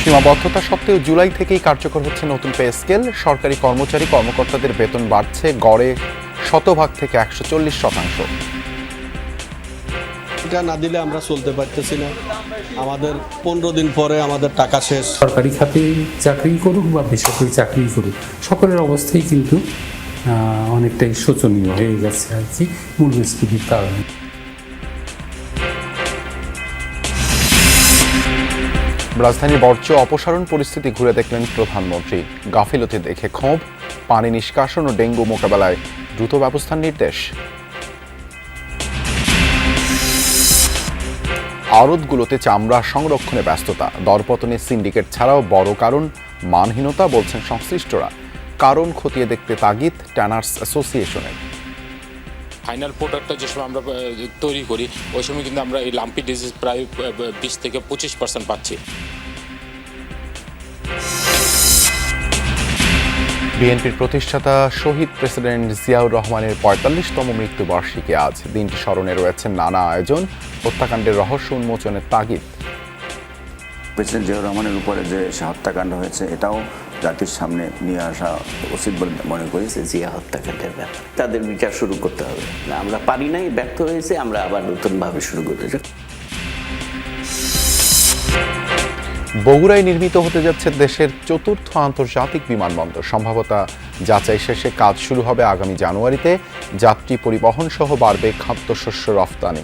সীমাবদ্ধতা সত্ত্বেও জুলাই থেকেই কার্যকর হচ্ছে নতুন পে স্কেল। সরকারি কর্মচারীদের বেতন বাড়ছে গড়ে শতভাগ থেকে 140%। এটা না দিলে আমরা চলতে পারতেছি না। আমাদের 15 দিন পরে আমাদের টাকা শেষ। সরকারি খাতে চাকরি করুক বা বেসরকারি চাকরি করুক, সকলের অবস্থাই কিন্তু অনেকটাই শোচনীয় হয়ে গেছে আর কি, মূল্যস্ফীতির কারণে। রাজধানীর বর্জ্য অপসারণ পরিস্থিতি ঘুরে দেখলেন প্রধানমন্ত্রী। গাফিলতি দেখে ক্ষোভ, পানি নিষ্কাশন ও ডেঙ্গু মোকাবেলায় দ্রুত ব্যবস্থার নির্দেশ। আড়তগুলোতে চামড়া সংরক্ষণে ব্যস্ততা, দরপতনে সিন্ডিকেট ছাড়াও বড় কারণ মানহীনতা বলছেন সংশ্লিষ্টরা। কারণ খতিয়ে দেখতে তাগিদ ট্যানার্স অ্যাসোসিয়েশনের। ফাইনাল প্রোডাক্টটা যে সময় আমরা তৈরি করি ওই সময় কিন্তু আমরা এই লাম্পি ডিজিজ প্রায় 20 থেকে 25% পাচ্ছি। বিএনপির প্রতিষ্ঠাতা শহীদ প্রেসিডেন্ট জিয়াউর রহমানের ৪৫তম মৃত্যুবার্ষিকী আজ। দিনটি স্মরণে রয়েছে নানা আয়োজন, হত্যাকাণ্ডের রহস্য উন্মোচনের তাগিদ। প্রেসিডেন্ট জিয়াউর রহমানের উপরে যে হত্যাকাণ্ড হয়েছে এটাও জাতির সামনে নিয়ে আসা উচিত বলে মনে করি। জিয়া হত্যাকাণ্ডের ব্যাপার তাদের বিচার শুরু করতে হবে। আমরা পারি নাই, ব্যর্থ হয়েছে, আমরা আবার নতুনভাবে শুরু করতে চাই। বগুড়ায় নির্মিত হতে যাচ্ছে দেশের চতুর্থ আন্তর্জাতিক বিমানবন্দর। সম্ভবত যাচাই শেষে কাজ শুরু হবে আগামী জানুয়ারিতে। যাত্রী পরিবহন সহ বাড়বে খাদ্যশস্য রফতানি।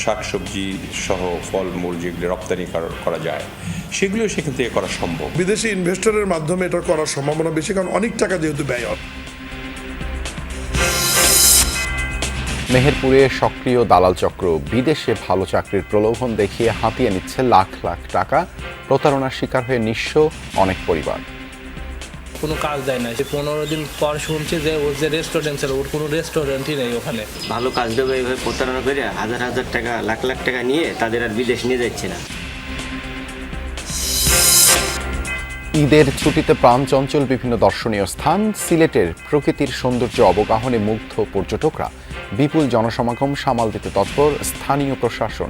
শাকসবজি সহ ফলমূল যেগুলো রপ্তানি করা যায় সেগুলো সেখান থেকে করা সম্ভব। বিদেশি ইনভেস্টরের মাধ্যমে এটা করার সম্ভাবনা বেশি, কারণ অনেক টাকা যেহেতু ব্যয় হয়। মেহেরপুরে সক্রিয় দালাল চক্র। বিদেশে ভালো চাকরির প্রলোভন দেখিয়ে হাতিয়ে নিচ্ছে লাখ লাখ টাকা। প্রতারণার শিকার হয়ে নিঃস্ব অনেক পরিবার। কোনো কাজ দেয় না। 15 দিন পর শুনছি যে ওর যে রেস্টুরেন্ট ছিল, ওর কোনো রেস্টুরেন্টই নেই ওখানে। ভালো কাজ দেবে এইভাবে প্রতারণা করে হাজার হাজার টাকা, লাখ লাখ টাকা নিয়ে তাদের আর বিদেশ নিয়ে যাচ্ছে না। ঈদের ছুটিতে প্রাণচঞ্চল বিভিন্ন দর্শনীয় স্থান। সিলেটের প্রকৃতির সৌন্দর্য অবগাহনে মুগ্ধ পর্যটকরা। বিপুল জনসমাগম সামাল দিতে তৎপর স্থানীয় প্রশাসন।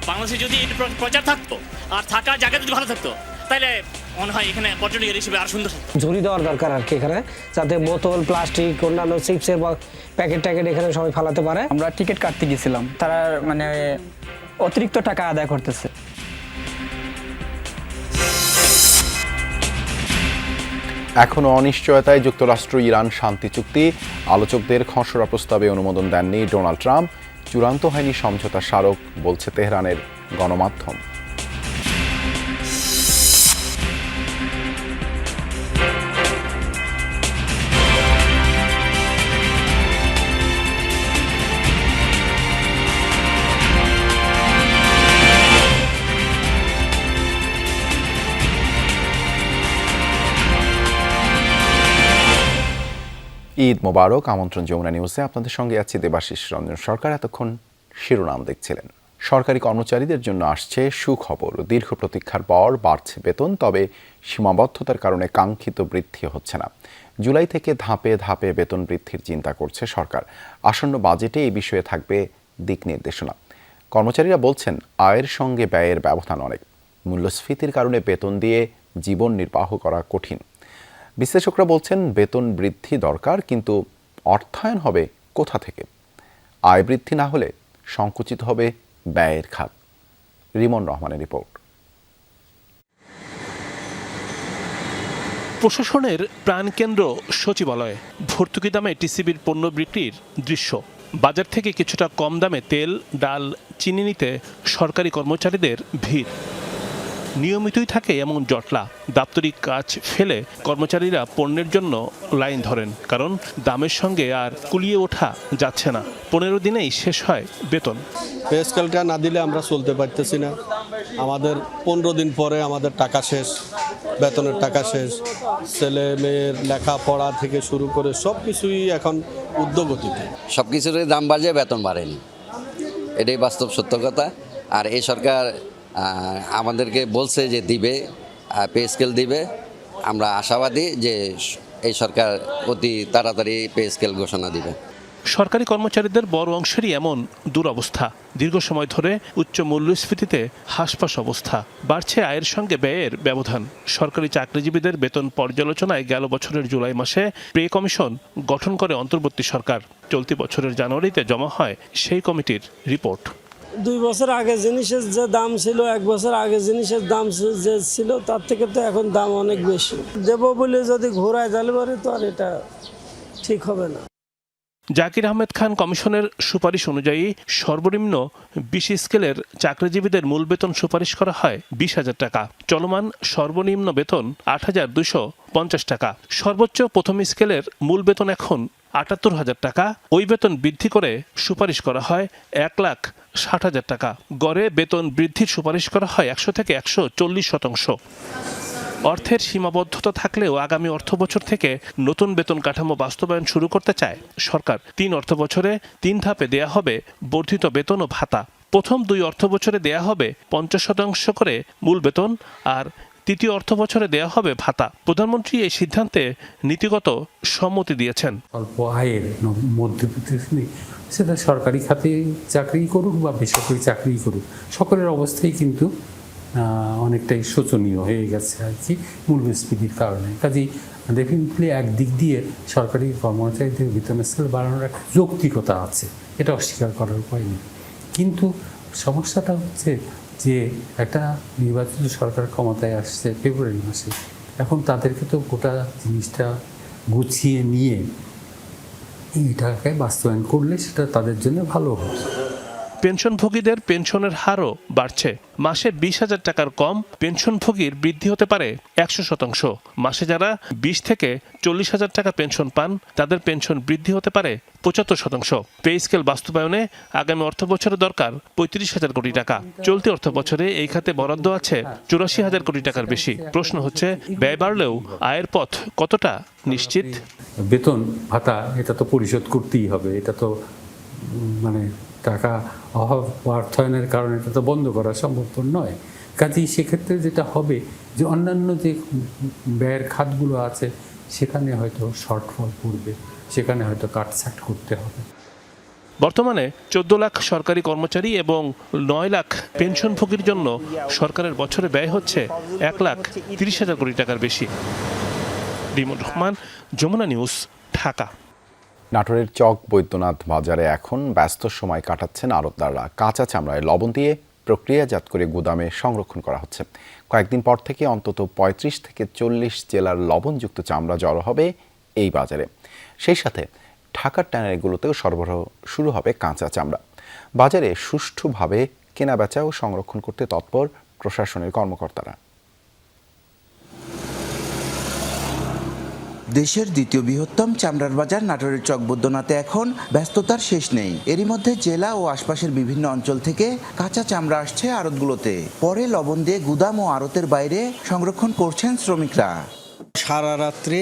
বাংলাদেশে যদি এই প্রচার থাকতো আর থাকার জায়গা যদি ভালো থাকতো তাহলে মনে হয় এখানে পর্যটকের হিসেবে আর সুন্দর থাকতো। ঝুড়ি দেওয়ার দরকার আর কি এখানে, যাতে বোতল, প্লাস্টিক, অন্যান্য চিপসের প্যাকেট ট্যাকেট এখানে সবাই ফালাতে পারে। আমরা টিকিট কাটতে গেছিলাম, তারা মানে অতিরিক্ত টাকা আদায় করতেছে। এখনও অনিশ্চয়তায় যুক্তরাষ্ট্র ইরান শান্তি চুক্তি। আলোচকদের খসড়া প্রস্তাবে অনুমোদন দেননি ডোনাল্ড ট্রাম্প। চূড়ান্ত হয়নি সমঝোতা স্মারক, বলছে তেহরানের গণমাধ্যম। ঈদ মোবারক। আমন্ত্রণ যমুনা নিউজে আপনাদের সঙ্গে আছি দেবাশিস রঞ্জন সরকার। এতক্ষণ শিরোনাম দেখছিলেন। সরকারি কর্মচারীদের জন্য আসছে সুখবর। দীর্ঘ প্রতীক্ষার পর বাড়ছে বেতন, তবে সীমাবদ্ধতার কারণে কাঙ্ক্ষিত বৃদ্ধি হচ্ছে না। জুলাই থেকে ধাপে ধাপে বেতন বৃদ্ধির চিন্তা করছে সরকার। আসন্ন বাজেটে এই বিষয়ে থাকবে দিক নির্দেশনা। কর্মচারীরা বলছেন, আয়ের সঙ্গে ব্যয়ের ব্যবধান অনেক। মূল্যস্ফীতির কারণে বেতন দিয়ে জীবন নির্বাহ করা কঠিন। বিশ্লেষকরা বলছেন, বেতন বৃদ্ধি দরকার, কিন্তু অর্থায়ন হবে কোথা থেকে? আয় বৃদ্ধি না হলে সংকুচিত হবে ব্যয়ের খাত। রিমন রহমানের রিপোর্ট। প্রশাসনের প্রাণকেন্দ্র সচিবালয়। ভর্তুকি দামে টিসিবির পণ্য বিক্রির দৃশ্য। বাজার থেকে কিছুটা কম দামে তেল, ডাল, চিনি নিতে সরকারি কর্মচারীদের ভিড়। নিয়মিতই থাকে এমন জটলা। দাপ্তরিক কাজ ফেলে কর্মচারীরা পণ্যের জন্য লাইন ধরেন, কারণ দামের সঙ্গে আর কুলিয়ে ওঠা যাচ্ছে না। 15 দিনেই শেষ হয় বেতন। পে স্কেলটা না দিলে আমরা চলতে পারতেছি না। আমাদের 15 দিন পরে আমাদের টাকা শেষ, বেতনের টাকা শেষ। ছেলে মেয়ের লেখাপড়া থেকে শুরু করে সব কিছুই এখন ঊর্ধ্বগতিতে। সব কিছুরই দাম বাড়ছে, বেতন বাড়েনি, এটাই বাস্তব সত্য কথা। আর এই সরকার আমাদেরকে বলছে যে দিবে, পে স্কেল দিবে। আমরা আশাবাদী যে এই সরকার অতি তাড়াতাড়ি পে স্কেল ঘোষণা দিবে। সরকারি কর্মচারীদের বড় অংশেরই এমন দুরবস্থা। দীর্ঘ সময় ধরে উচ্চ মূল্যস্ফীতিতে হাসপাস অবস্থা, বাড়ছে আয়ের সঙ্গে ব্যয়ের ব্যবধান। সরকারি চাকরিজীবীদের বেতন পর্যালোচনায় গেল বছরের জুলাই মাসে পে কমিশন গঠন করে অন্তর্বর্তী সরকার। চলতি বছরের জানুয়ারিতে জমা হয় সেই কমিটির রিপোর্ট। 2 বছর আগে জিনিসের যে দাম ছিল, 1 বছর আগে জিনিসের দাম যে ছিল তার থেকে তো এখন দাম অনেক বেশি। দেবো বলে যদি ঘোরায় তাহলে পরে তো আর এটা ঠিক হবে না। জাকির আহমেদ খান কমিশনের সুপারিশ অনুযায়ী সর্বনিম্ন 20 স্কেলের চাকরিজীবীদের মূল বেতন সুপারিশ করা হয় 20,000 টাকা। চলমান সর্বনিম্ন বেতন 8,250 টাকা। সর্বোচ্চ প্রথম স্কেলের মূল বেতন এখন 78,000 টাকা। ওই বেতন বৃদ্ধি করে সুপারিশ করা হয় 1,60,000 টাকা। গড়ে বেতন বৃদ্ধির সুপারিশ করা হয় 100 থেকে 140%। অর্থের সীমাবদ্ধতা থাকলেও আগামী অর্থবছর থেকে নতুন বেতন কাঠামো বাস্তবায়ন শুরু করতে চায় সরকার। 3 অর্থবছরে 3 ধাপে দেয়া হবে বর্ধিত বেতন ও ভাতা। প্রথম 2 অর্থবছরে দেয়া হবে 50% করে মূল বেতন, আর তৃতীয় অর্থবছরে দেয়া হবে ভাতা। প্রধানমন্ত্রী এই সিদ্ধান্তে নীতিগত সম্মতি দিয়েছেন। অল্প আয়ের মধ্যবিত্ত সেটা সরকারি খাতে চাকরি করুক বা বেসরকারি চাকরি করুক, সকলের অবস্থাই কিন্তু অনেকটাই শোচনীয় হয়ে গেছে আর কি মূল্যস্ফীতির কারণে। কাজেই ডেফিনেটলি একদিক দিয়ে সরকারি কর্মচারীদের বেতন স্কেল বাড়ানোর একটা যৌক্তিকতা আছে, এটা অস্বীকার করার উপায় নেই। কিন্তু সমস্যাটা হচ্ছে যে একটা নির্বাচিত সরকার ক্ষমতায় আসছে ফেব্রুয়ারি মাসে, এখন তাদেরকে তো গোটা জিনিসটা গুছিয়ে নিয়ে এটাকে বাস্তবায়ন করলে সেটা তাদের জন্য ভালো হবে। পেনশনভোগীদের পেনশনের হারও বাড়ছে। মাসে 20,000 টাকার কম পেনশনভোগীর বৃদ্ধি হতে পারে 100%। মাসে যারা 20 থেকে 40,000 টাকা পেনশন পান তাদের পেনশন বৃদ্ধি হতে পারে 75%। পে স্কেল বাস্তবায়নে আগামী অর্থবছরে দরকার 35,000 কোটি টাকা। চলতি অর্থবছরে এই খাতে বরাদ্দ আছে 84,000 কোটি টাকার বেশি। প্রশ্ন হচ্ছে, ব্যয় বাড়লেও আয়ের পথ কতটা নিশ্চিত? বেতন ভাতা এটা তো পরিশোধ করতেই হবে, এটা তো মানে টাকা অভাব অর্থায়নের কারণে এটা তো বন্ধ করা সম্ভবপর নয়। কাজেই সেক্ষেত্রে যেটা হবে যে অন্যান্য যে ব্যয়ের খাতগুলো আছে সেখানে হয়তো শর্টফল পড়বে, সেখানে হয়তো কাটছাট করতে হবে। বর্তমানে 14 লাখ সরকারি কর্মচারী এবং 9 লাখ পেনশনভোগীর জন্য সরকারের বছরে ব্যয় হচ্ছে 1,30,000 কোটি টাকার বেশি। রিমন রহমান, যমুনা নিউজ, ঢাকা। নাটোরের চক বৈদ্যনাথ বাজারে এখন ব্যস্ত সময় কাটাচ্ছেন আড়তদাররা। কাঁচা চামড়ায় লবণ দিয়ে প্রক্রিয়াজাত করে গুদামে সংরক্ষণ করা হচ্ছে। কয়েকদিন পর থেকে অন্তত 35 থেকে 40 জেলার লবণযুক্ত চামড়া জড়ো হবে এই বাজারে। সেই সাথে ঢাকার ট্যানারিগুলোতেও সরবরাহ শুরু হবে কাঁচা চামড়া। বাজারে সুষ্ঠুভাবে কেনাবেচা ও সংরক্ষণ করতে তৎপর প্রশাসনের কর্মকর্তারা। দেশের দ্বিতীয় বৃহত্তম চামড়ার বাজার নাটোরের চক বৈদ্যনাথে এখন ব্যস্ততার শেষ নেই। এরই মধ্যে জেলা ও আশপাশের বিভিন্ন অঞ্চল থেকে কাঁচা চামড়া আসছে আড়তগুলোতে। পরে লবণ দিয়ে গুদাম ও আড়তের বাইরে সংরক্ষণ করছেন শ্রমিকরা। সারা রাত্রি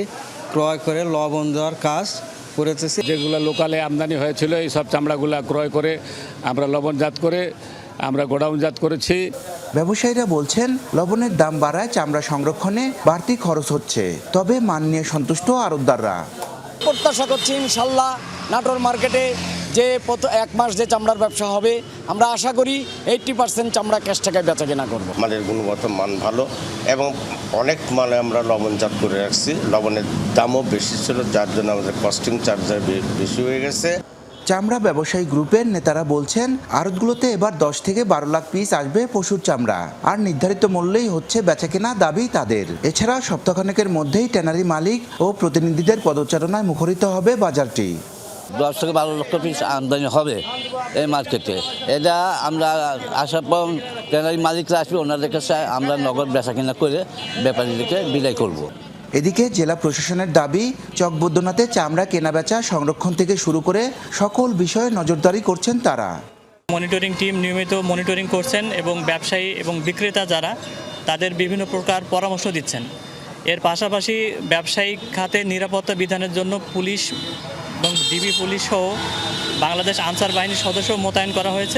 ক্রয় করে লবণ দেওয়ার কাজ করেছে। যেগুলো লোকালে আমদানি হয়েছিল এই সব চামড়াগুলো ক্রয় করে আমরা লবণজাত করে আমরা গোডাউনজাত করেছি। ব্যবসায়ীরা বলছেন লবণের দাম বাড়ায় চামড়া সংরক্ষণে বাড়তি খরচ হচ্ছে, তবে মান নিয়ে সন্তুষ্ট আড়তদাররা। প্রত্যাশা করছি ইনশাল্লাহ নাটোর মার্কেটে যে 1 মাস যে চামড়ার ব্যবসা হবে, আমরা আশা করি 80% চামড়া ক্যাশ টাকায় বেচা কেনা করবো। মালের গুণগত মান ভালো এবং অনেক মালে আমরা লবণজাত করে রাখছি। লবণের দামও বেশি ছিল, যার জন্য আমাদের কস্টিং চার্জ বেশি হয়ে গেছে। চামড়া ব্যবসায়ী গ্রুপের নেতারা বলছেন আড়তগুলোতে এবার 10 থেকে 12 লাখ পিস আসবে পশুর চামড়া, আর নির্ধারিত মূল্যেই হচ্ছে বেচাকেনা দাবি তাদের। এছাড়া সপ্তাহখানেকের মধ্যেই ট্যানারি মালিক ও প্রতিনিধিদের পদচারণায় মুখরিত হবে বাজারটি। 10 থেকে 12 লক্ষ পিস আমদানি হবে এই মার্কেটে। এটা আমরা আসার পর ট্যানারি মালিকরা আসবে, ওনাদের কাছে আমরা নগদ বেচাকেনা করে ব্যাপারীদেরকে বিদায় করব। এদিকে জেলা প্রশাসনের দাবি চক বৈদ্যনাথে চামড়া কেনাবেচা সংরক্ষণ থেকে শুরু করে সকল বিষয়ে নজরদারি করছেন তারা। মনিটরিং টিম নিয়মিত মনিটরিং করছেন এবং ব্যবসায়ী এবং বিক্রেতা যারা তাদের বিভিন্ন প্রকার পরামর্শ দিচ্ছেন। এর পাশাপাশি ব্যবসায়িক খাতে নিরাপত্তা বিধানের জন্য পুলিশ এবং ডিবি পুলিশ সহ বাংলাদেশ আনসার বাহিনীর সদস্য মোতায়েন করা হয়েছে।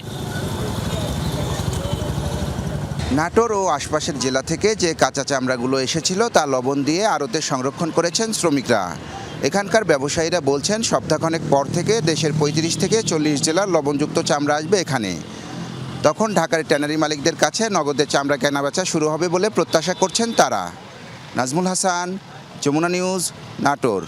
নাটোর ও আশপাশের জেলা থেকে যে কাঁচা চামড়াগুলো এসেছিল তা লবণ দিয়ে আড়তে সংরক্ষণ করেছেন শ্রমিকরা। এখানকার ব্যবসায়ীরা বলছেন সপ্তাহখানেক পর থেকে দেশের 35 থেকে 40 জেলার লবণযুক্ত চামড়া আসবে এখানে। তখন ঢাকার ট্যানারি মালিকদের কাছে নগদে চামড়া কেনাবেচা শুরু হবে বলে প্রত্যাশা করছেন তারা। নাজমুল হাসান, যমুনা নিউজ, নাটোর।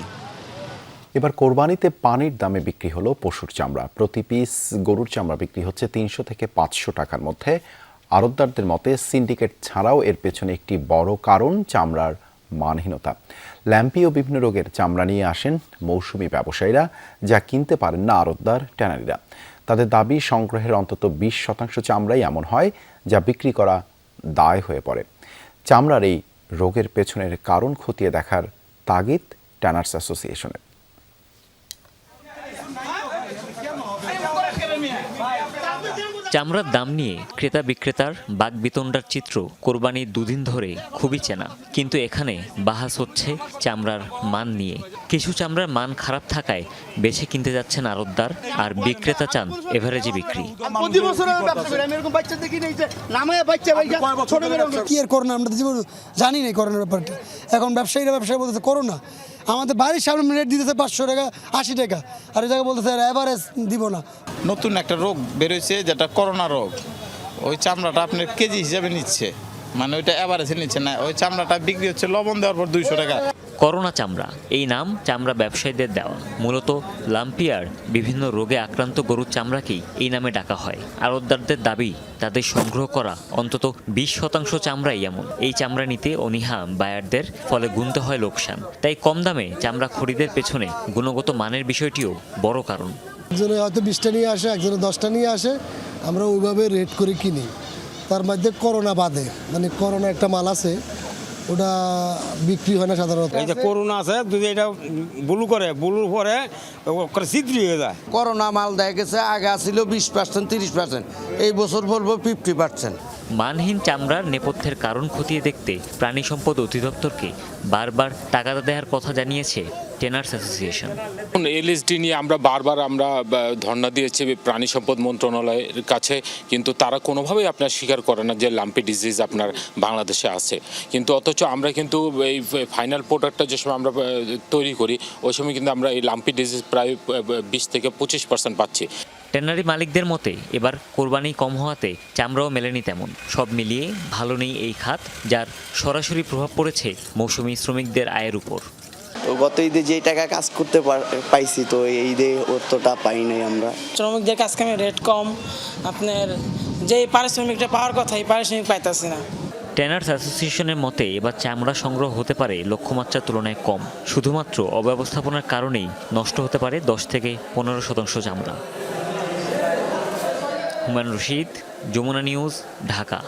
এবার কোরবানিতে পানির দামে বিক্রি হলো পশুর চামড়া। প্রতি পিস গরুর চামড়া বিক্রি হচ্ছে 300 থেকে 500 টাকার মধ্যে। আড়তদারদের মতে সিন্ডিকেট ছাড়াও এর পেছনে একটি বড় কারণ চামড়ার মানহীনতা। ল্যাম্পি ও বিভিন্ন রোগের চামড়া নিয়ে আসেন মৌসুমি ব্যবসায়ীরা, যা কিনতে পারেন না আড়তদার ট্যানারিরা। তাদের দাবি সংগ্রহের অন্তত 20% চামড়াই এমন হয় যা বিক্রি করা দায় হয়ে পড়ে। চামড়ার এই রোগের পেছনের কারণ খতিয়ে দেখার তাগিদ ট্যানার্স অ্যাসোসিয়েশনের। চামড়ার দাম নিয়ে ক্রেতা বিক্রেতার বাকবিতণ্ডার চিত্র কোরবানির দুদিন ধরে খুবই চেনা, কিন্তু এখানে বাহাস হচ্ছে চামড়ার মান নিয়ে। কিছু চামড়ার মান খারাপ থাকায় বেছে কিনতে যাচ্ছেন আড়তদার, আর বিক্রেতা চান এভারেজে বিক্রি। কি আর করোনা আমরা জানি না করোনার ব্যাপারটা। এখন ব্যবসায়ীরা বলতেছে করোনা, আমাদের বাড়ির সামনে রেট দিতেছে 500 টাকা 80 টাকা, আর এই জায়গায় বলতেছে এভারেজ দিব না। নতুন একটা রোগ বেরোয়েছে যেটা করোনা রোগ, ওই চামড়াটা আপনার কেজি হিসাবে নিচ্ছে, মানে ওইটা এভারেজে নিচ্ছে না। ওই চামড়াটা বিক্রি হচ্ছে লবণ দেওয়ার পর 200 টাকা। করোনা চামড়া এই নাম চামড়া ব্যবসায়ীদের দেওয়া। মূলত লাম্পিয়ার বিভিন্ন রোগে আক্রান্ত গরুর চামড়াকেই এই নামে ডাকা হয়। আড়তদারদের দাবি তাদের সংগ্রহ করা অন্তত 20% চামড়াই এমন। এই চামড়া নিতে অনীহা বায়ারদের, ফলে গুনতে হয় লোকসান। তাই কম দামে চামড়া খরিদের পেছনে গুণগত মানের বিষয়টিও বড় কারণ। একজনে হয়তো 20টা নিয়ে আসে, একজনে 10টা নিয়ে আসে, আমরা ওইভাবে রেট করে কিনি। তার মধ্যে করোনা বাদে, মানে করোনা একটা মাল আছে ওটা বিক্রি হয় না সাধারণত। এই যে করোনা আছে, যদি এটা ব্লু করে, ব্লুর পরে ছিদ্রি হয়ে যায়। করোনা মাল দেখা গেছে আগে আসছিল 20% 30%, এই বছর বলবো 50%। মানহীন চামড়ার নেপথ্যের কারণ খতিয়ে দেখতে প্রাণী সম্পদ অধিদপ্তরকে বারবার টাকা দেওয়ার কথা জানিয়েছে ট্যানার্স অ্যাসোসিয়েশন। এলএসডি নিয়ে আমরা বারবার ধর্ণা দিয়েছি প্রাণী সম্পদ মন্ত্রণালয়ের কাছে, কিন্তু তারা কোনোভাবেই আপনার স্বীকার করে না যে লাম্পি ডিজিজ আপনার বাংলাদেশে আছে। কিন্তু অথচ আমরা কিন্তু এই ফাইনাল প্রোডাক্টটা যে সময় আমরা তৈরি করি, ওই সময় কিন্তু আমরা এই লাম্পি ডিজিজ প্রায় 20 থেকে 25% পাচ্ছি। ট্যানারি মালিকদের মতে এবার কোরবানি কম হওয়াতে চামড়াও মেলেনি তেমন। সব মিলিয়ে ভালো নেই এই খাত, যার সরাসরি প্রভাব পড়েছে মৌসুমি শ্রমিকদের আয়ের উপর। তো গত ঈদে যেই টাকা কাজ করতে পাইছি, তো এই ঈদে অতটা পাই নাই আমরা। শ্রমিকদের কাজ কামে রেট কম, আপনার যে পারিশ্রমিকটা পাওয়ার কথা এই পারিশ্রমিক পাইতেছি না। ট্যানার্স অ্যাসোসিয়েশনের মতে এবার চামড়া সংগ্রহ হতে পারে লক্ষ্যমাত্রার তুলনায় কম। শুধুমাত্র অব্যবস্থাপনার কারণেই নষ্ট হতে পারে 10 থেকে 15% চামড়া। হুমায়ুন রশিদ, যমুনা নিউজ, ঢাকা।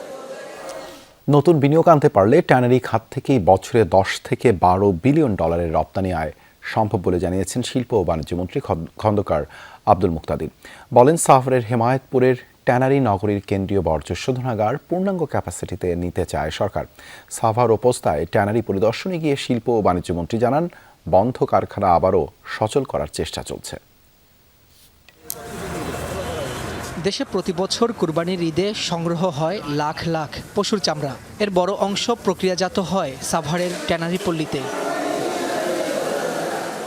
নতুন বিনিয়োগ আনতে পারলে ট্যানারি খাত থেকেই বছরে 10 থেকে 12 বিলিয়ন ডলারের রপ্তানি আয় সম্ভব বলে জানিয়েছেন শিল্প ও বাণিজ্য মন্ত্রী খন্দকার আব্দুল মুক্তাদির। বলেন, সাভারের হেমায়েতপুরের ট্যানারি নগরীর কেন্দ্রীয় বর্জ্য শোধনাগার পূর্ণাঙ্গ ক্যাপাসিটিতে নিতে চায় সরকার। সাভার ও পোস্তায় ট্যানারি পরিদর্শনে গিয়ে শিল্প ও বাণিজ্য মন্ত্রী জানান, বন্ধ কারখানা আবারও সচল করার চেষ্টা চলছে। দেশে প্রতি বছর কুরবানির ঈদে সংগ্রহ হয় লাখ লাখ পশুর চামড়া। এর বড় অংশ প্রক্রিয়াজাত হয় সাভারের ট্যানারি পল্লীতে।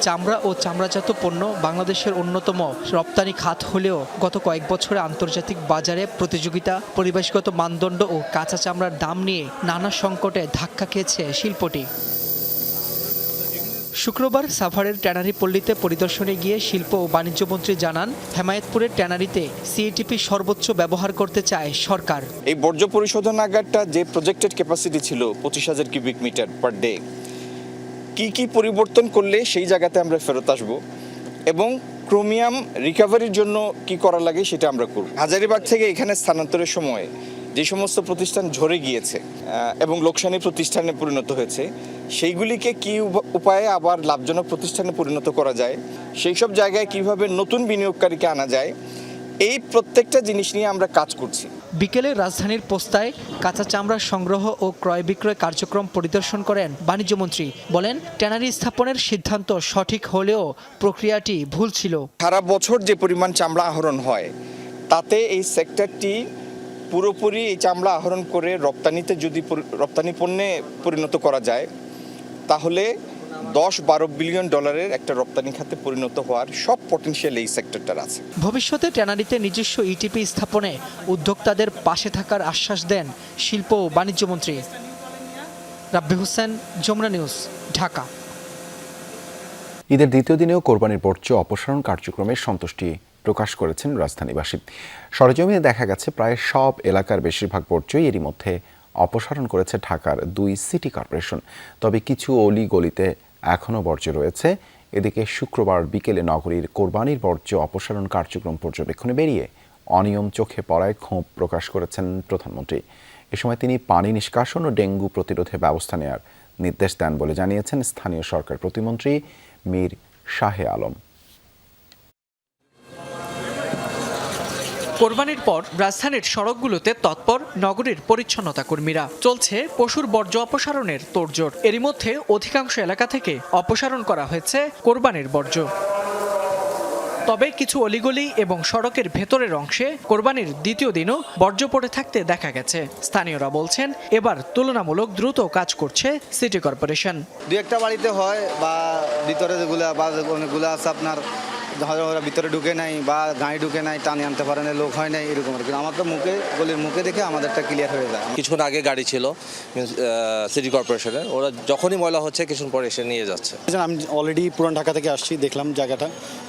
চামড়া ও চামড়াজাত পণ্য বাংলাদেশের অন্যতম রপ্তানি খাত হলেও গত কয়েক বছরে আন্তর্জাতিক বাজারে প্রতিযোগিতা, পরিবেশগত মানদণ্ড ও কাঁচা চামড়ার দাম নিয়ে নানা সংকটে ধাক্কা খেয়েছে শিল্পটি। শুক্রবার সাভারের ট্যানারি পল্লীতে পরিদর্শনে গিয়ে শিল্প ও বাণিজ্য মন্ত্রী জানান, হেমায়েতপুরের ট্যানারিতে সিএটিপি সর্বোচ্চ ব্যবহার করতে চায় সরকার। এই বর্জ্য পরিশোধনাগারটা যে প্রজেক্টেড ক্যাপাসিটি ছিল 25,000 কিউবিক মিটার পার ডে, কি পরিবর্তন করলে সেই জায়গাতে আমরা ফেরত আসব এবং ক্রোমিয়াম রিকভারির জন্য কি করা লাগে সেটা আমরা করব। হাজারীবাগ থেকে এখানে স্থানান্তরের সময় যে সমস্ত প্রতিষ্ঠান ঝরে গিয়েছে এবং লোকসানি প্রতিষ্ঠানে পরিণত হয়েছে, সেইগুলিকে কি উপায়ে আবার লাভজনক প্রতিষ্ঠানে পরিণত করা যায়, সেই সব জায়গায় কিভাবে নতুন বিনিয়োগকারীকে আনা যায়, এই প্রত্যেকটা জিনিস নিয়ে আমরা কাজ করছি। বিকেলে রাজধানীর পোস্তায় কাঁচা চামড়া সংগ্রহ ও ক্রয় বিক্রয় কার্যক্রম পরিদর্শন করেন বাণিজ্যমন্ত্রী। বলেন, ট্যানারি স্থাপনের সিদ্ধান্ত সঠিক হলেও প্রক্রিয়াটি ভুল ছিল। সারা বছর যে পরিমাণ চামড়া আহরণ হয়, তাতে এই সেক্টরটি পুরোপুরি এই চামড়া আহরণ করে রপ্তানিতে যদি রপ্তানি পণ্যে পরিণত করা যায়, তাহলে 10-12 বিলিয়ন ডলারের একটা রপ্তানি খাতে পরিণত হওয়ার সব পটেনশিয়াল এই সেক্টরটার আছে। ভবিষ্যতে ট্যানারিতে নিজস্ব ইটিপি স্থাপনে উদ্যোক্তাদের পাশে থাকার আশ্বাস দেন শিল্প ও বাণিজ্যমন্ত্রী। রাব্বি হোসেন, যমুনা নিউজ, ঢাকা। ঈদের দ্বিতীয় দিনেও কোরবানির বর্জ্য অপসারণ কার্যক্রমে সন্তুষ্টি প্রকাশ করেছেন রাজধানীবাসী। সরেজমিনে দেখা গেছে প্রায় সব এলাকার বেশিরভাগ বর্জ্যই এরই মধ্যে অপসারণ করেছে ঢাকার 2 সিটি কর্পোরেশন। তবে কিছু অলি গলিতে এখনও বর্জ্য রয়েছে। এদিকে শুক্রবার বিকেলে নগরীর কোরবানির বর্জ্য অপসারণ কার্যক্রম পর্যবেক্ষণে বেরিয়ে অনিয়ম চোখে পড়ায় ক্ষোভ প্রকাশ করেছেন প্রধানমন্ত্রী। এ সময় তিনি পানি নিষ্কাশন ও ডেঙ্গু প্রতিরোধে ব্যবস্থা নেওয়ার নির্দেশ দেন বলে জানিয়েছেন স্থানীয় সরকার প্রতিমন্ত্রী মীর শাহে আলম। কোরবানির পর রাজধানীর সড়কগুলোতে তৎপর নগরীর পরিচ্ছন্নতা কর্মীরা। চলছে পশুর বর্জ্য অপসারণের তোড়জোড়। এরই মধ্যে অধিকাংশ এলাকা থেকে অপসারণ করা হয়েছে কোরবানির বর্জ্য। তবে কিছু অলিগলি এবং সড়কের ভেতরের অংশে কোরবানির দ্বিতীয় দিনও বর্জ্য পড়ে থাকতে দেখা গেছে। স্থানীয়রা বলছেন এবার তুলনামূলক দ্রুত কাজ করছে সিটি কর্পোরেশন। দু একটা বাড়িতে হয় বা ভিতরে যেগুলো বা অনেকগুলো আছে আপনার ওরা ভিতরে ঢুকে নাই বা গাড়ি ঢুকে নাই, টানে আনতে পারে না, লোক হয় নাই, এরকম। কিন্তু আমার তো গলির মুখে দেখে আমাদেরটা ক্লিয়ার হয়ে যায়। কিছুক্ষণ আগে গাড়ি ছিল সিটি কর্পোরেশনের, ওরা যখনই ময়লা হচ্ছে কিছুক্ষণ পরে এসে নিয়ে যাচ্ছে। আমি অলরেডি পুরান ঢাকা থেকে আসছি, দেখলাম জায়গাটা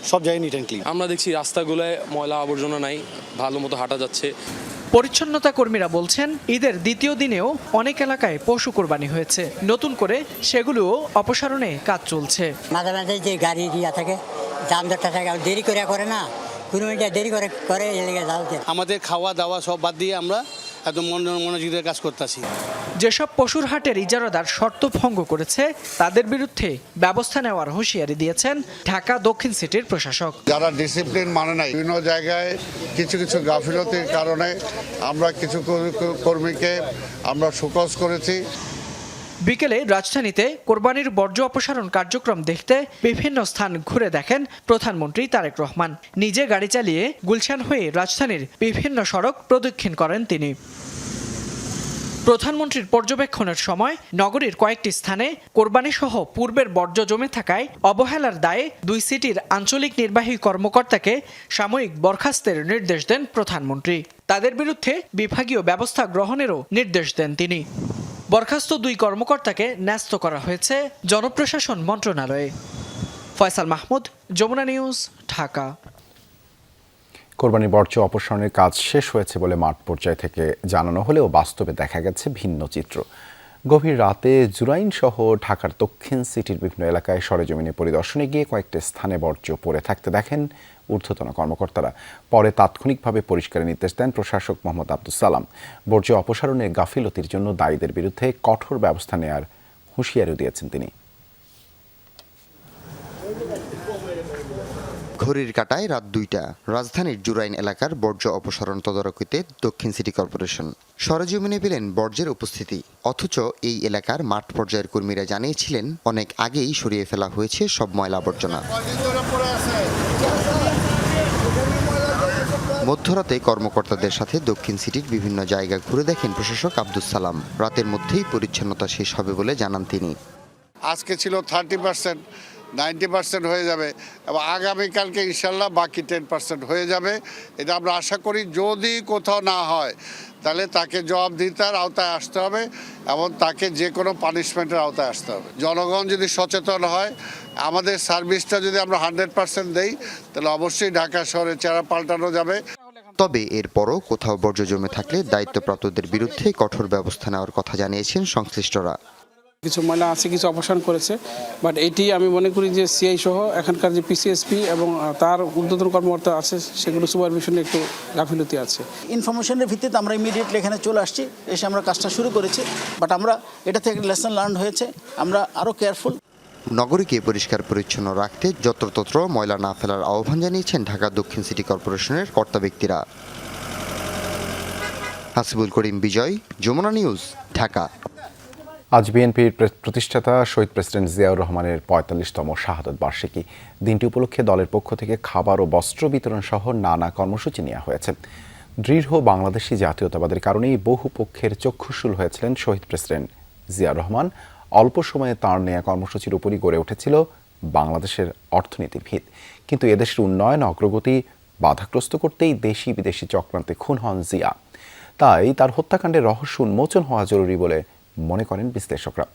সব জায়গায় নিট অ্যান্ড ক্লিন। আমরা দেখছি রাস্তাগুলোয় ময়লা আবর্জনা নাই, ভালো মতো হাঁটা যাচ্ছে। পরিচ্ছন্নতা কর্মীরা বলছেন ঈদের দ্বিতীয় দিনেও অনেক এলাকায় পশু কোরবানি হয়েছে। নতুন করে সেগুলোও অপসারণে কাজ চলছে। মাঝে মাঝে যে গাড়ি দিয়া থাকে, যানজটটা থাকে, দেরি করে না, কোনো মিনিটে দেরি করে এলাকা যাওয়াতে। আমাদের খাওয়া দাওয়া সব বাদ দিয়ে আমরা একদম মনোযোগের কাজ করতেছি। যেসব পশুর হাটের ইজারাদার শর্ত ভঙ্গ করেছে তাদের বিরুদ্ধে ব্যবস্থা নেওয়ার হুঁশিয়ারি দিয়েছেন ঢাকা দক্ষিণ সিটির প্রশাসক। যারা ডিসিপ্লিন মানে নাই, বিভিন্ন জায়গায় কিছু গাফিলতির কারণে আমরা কিছু কর্মীকে আমরা শোকজ করেছি। বিকেলে রাজধানীতে কোরবানির বর্জ্য অপসারণ কার্যক্রম দেখতে বিভিন্ন স্থান ঘুরে দেখেন প্রধানমন্ত্রী তারেক রহমান। নিজে গাড়ি চালিয়ে গুলশান হয়ে রাজধানীর বিভিন্ন সড়ক প্রদক্ষিণ করেন তিনি। প্রধানমন্ত্রীর পর্যবেক্ষণের সময় নগরীর কয়েকটি স্থানে কোরবানি সহ পূর্বের বর্জ্য জমে থাকায় অবহেলার দায়ে 2 সিটির আঞ্চলিক নির্বাহী কর্মকর্তাকে সাময়িক বরখাস্তের নির্দেশ দেন প্রধানমন্ত্রী। তাদের বিরুদ্ধে বিভাগীয় ব্যবস্থা গ্রহণেরও নির্দেশ দেন তিনি। বরখাস্ত 2 কর্মকর্তাকে ন্যস্ত করা হয়েছে জনপ্রশাসন মন্ত্রণালয়ে। ফয়সাল মাহমুদ, যমুনা নিউজ, ঢাকা। কোরবানির বর্জ্য অপসারণের কাজ শেষ হয়েছে বলে মাঠ পর্যায় থেকে জানানো হলেও বাস্তবে দেখা গেছে ভিন্ন চিত্র। গভীর রাতে জুরাইন সহ ঢাকার দক্ষিণ সিটির বিভিন্ন এলাকায় সরেজমিনে পরিদর্শনে গিয়ে কয়েকটি স্থানে বর্জ্য পড়ে থাকতে দেখেন ঊর্ধ্বতন কর্মকর্তারা। পরে তাৎক্ষণিকভাবে পরিষ্কারের নির্দেশ দেন প্রশাসক মোহাম্মদ আব্দুস সালাম। বর্জ্য অপসারণের গাফিলতির জন্য দায়ীদের বিরুদ্ধে কঠোর ব্যবস্থা নেওয়ার হুঁশিয়ারিও দিয়েছেন তিনি। ঘড়ির কাঁটায় রাত 2টা। রাজধানীর জুরাইন এলাকার বর্জ্য অপসারণ তদারকিতে দক্ষিণ সিটি কর্পোরেশন। সরেজমিনে পেলেন বর্জ্যের উপস্থিতি। অথচ এই এলাকার মাঠ পর্যায়ের কর্মীরা জানিয়েছিলেন অনেক আগেই সরিয়ে ফেলা হয়েছে সব ময়লা আবর্জনা। মধ্যরাতে কর্মকর্তাদের সাথে দক্ষিণ সিটির বিভিন্ন জায়গা ঘুরে দেখেন প্রশাসক আব্দুস সালাম। রাতের মধ্যেই পরিচ্ছন্নতা শেষ হবে বলে জানান তিনি। আজকে ছিল 30%, 90% হয়ে যাবে এবং আগামীকালকে ইনশাল্লাহ বাকি 10% হয়ে যাবে। এটা আমরা আশা করি। যদি কোথাও না হয় তাহলে তাকে জবাবদিহিতার আওতায় আসতে হবে এবং তাকে যে কোনো পানিশমেন্টের আওতায় আসতে হবে। জনগণ যদি সচেতন হয়, আমাদের সার্ভিসটা যদি আমরা 100% দেই, তাহলে অবশ্যই ঢাকা শহরে চেহারা পাল্টানো যাবে। তবে এরপরও কোথাও বর্জ্য জমে থাকলে দায়িত্বপ্রাপ্তদের বিরুদ্ধে কঠোর ব্যবস্থা নেওয়ার কথা জানিয়েছেন সংশ্লিষ্টরা। কিছু ময়লা আছে, কিছু অপসারণ করেছে, বাট এটি আমি মনে করি যে সিআই সহ এখানকার যে পিসিএসপি এবং তার ঊর্ধ্বতন কর্মকর্তা আছে সেগুলো সুপারভিশনে একটু গাফিলতি আছে। ইনফরমেশনের ভিত্তিতে আমরা ইমিডিয়েটলি এখানে চলে আসছি, এসে আমরা কাজটা শুরু করেছি, বাট আমরা এটা থেকে লেসন লার্ন হয়েছে, আমরা আরও কেয়ারফুল। নগরীকে পরিষ্কার পরিচ্ছন্ন রাখতে যত্রতত্র ময়লা না ফেলার আহ্বান জানিয়েছেন ঢাকা দক্ষিণ সিটি কর্পোরেশনের কর্তা ব্যক্তিরা। হাসিবুল করিম বিজয়, যমুনা নিউজ, ঢাকা। আজ বিএনপির প্রতিষ্ঠাতা শহীদ প্রেসিডেন্ট জিয়াউর রহমানের 45তম শাহাদত বার্ষিকী। দিনটি উপলক্ষে দলের পক্ষ থেকে খাবার ও বস্ত্র বিতরণ সহ নানা কর্মসূচি নেওয়া হয়েছে। দৃঢ় বাংলাদেশি জাতীয়তাবাদের কারণেই বহু পক্ষের চক্ষুশূল হয়েছিলেন শহীদ প্রেসিডেন্ট জিয়াউর রহমান। অল্প সময়ে তাঁর নেয়া কর্মসূচির উপরই গড়ে উঠেছিল বাংলাদেশের অর্থনীতির ভিত। কিন্তু এদেশের উন্নয়ন অগ্রগতি বাধাগ্রস্ত করতেই দেশি বিদেশি চক্রান্তে খুন হন জিয়া। তাই তার হত্যাকাণ্ডের রহস্য উন্মোচন হওয়া জরুরি বলে মনে করেন বিশ্লেষকরা।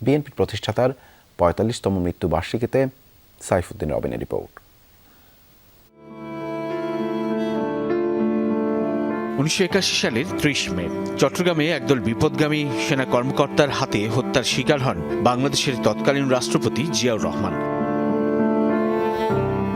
বিএনপির প্রতিষ্ঠাতার ৪৫তম মৃত্যুবার্ষিকীতে সাইফুদ্দিন রবিনের রিপোর্ট। ১৯৮১ সালের ৩০ মে চট্টগ্রামে একদল বিপদগামী সেনা কর্মকর্তার হাতে হত্যার শিকার হন বাংলাদেশের তৎকালীন রাষ্ট্রপতি জিয়াউর রহমান।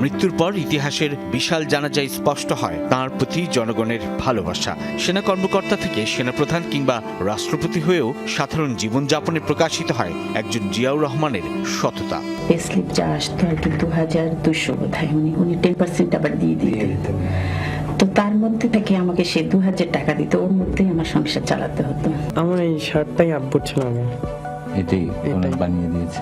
মৃত্যুর পর ইতিহাসের বিশাল জানাজায় স্পষ্ট হয় তাঁর প্রতি জনগণের ভালোবাসা। সেনা কর্মকর্তা থেকে সেনাপ্রধান কিংবা রাষ্ট্রপতি হয়েও সাধারণ জীবনযাপনে প্রকাশিত হয় একজন জিয়াউর রহমানের সততা। স্লিপ যা আসতো আর কি 2200 বোধহয় উনি 10% আবার দিয়ে দিতেন। তো তার মধ্যে থেকে আমাকে সে 2000 টাকা দিত, ওর মধ্যেই আমার সংসার চালাতে হতো। আমার এই শার্টটাই আব্বুর ছিল, আমি এটাই বানিয়ে দিয়েছি।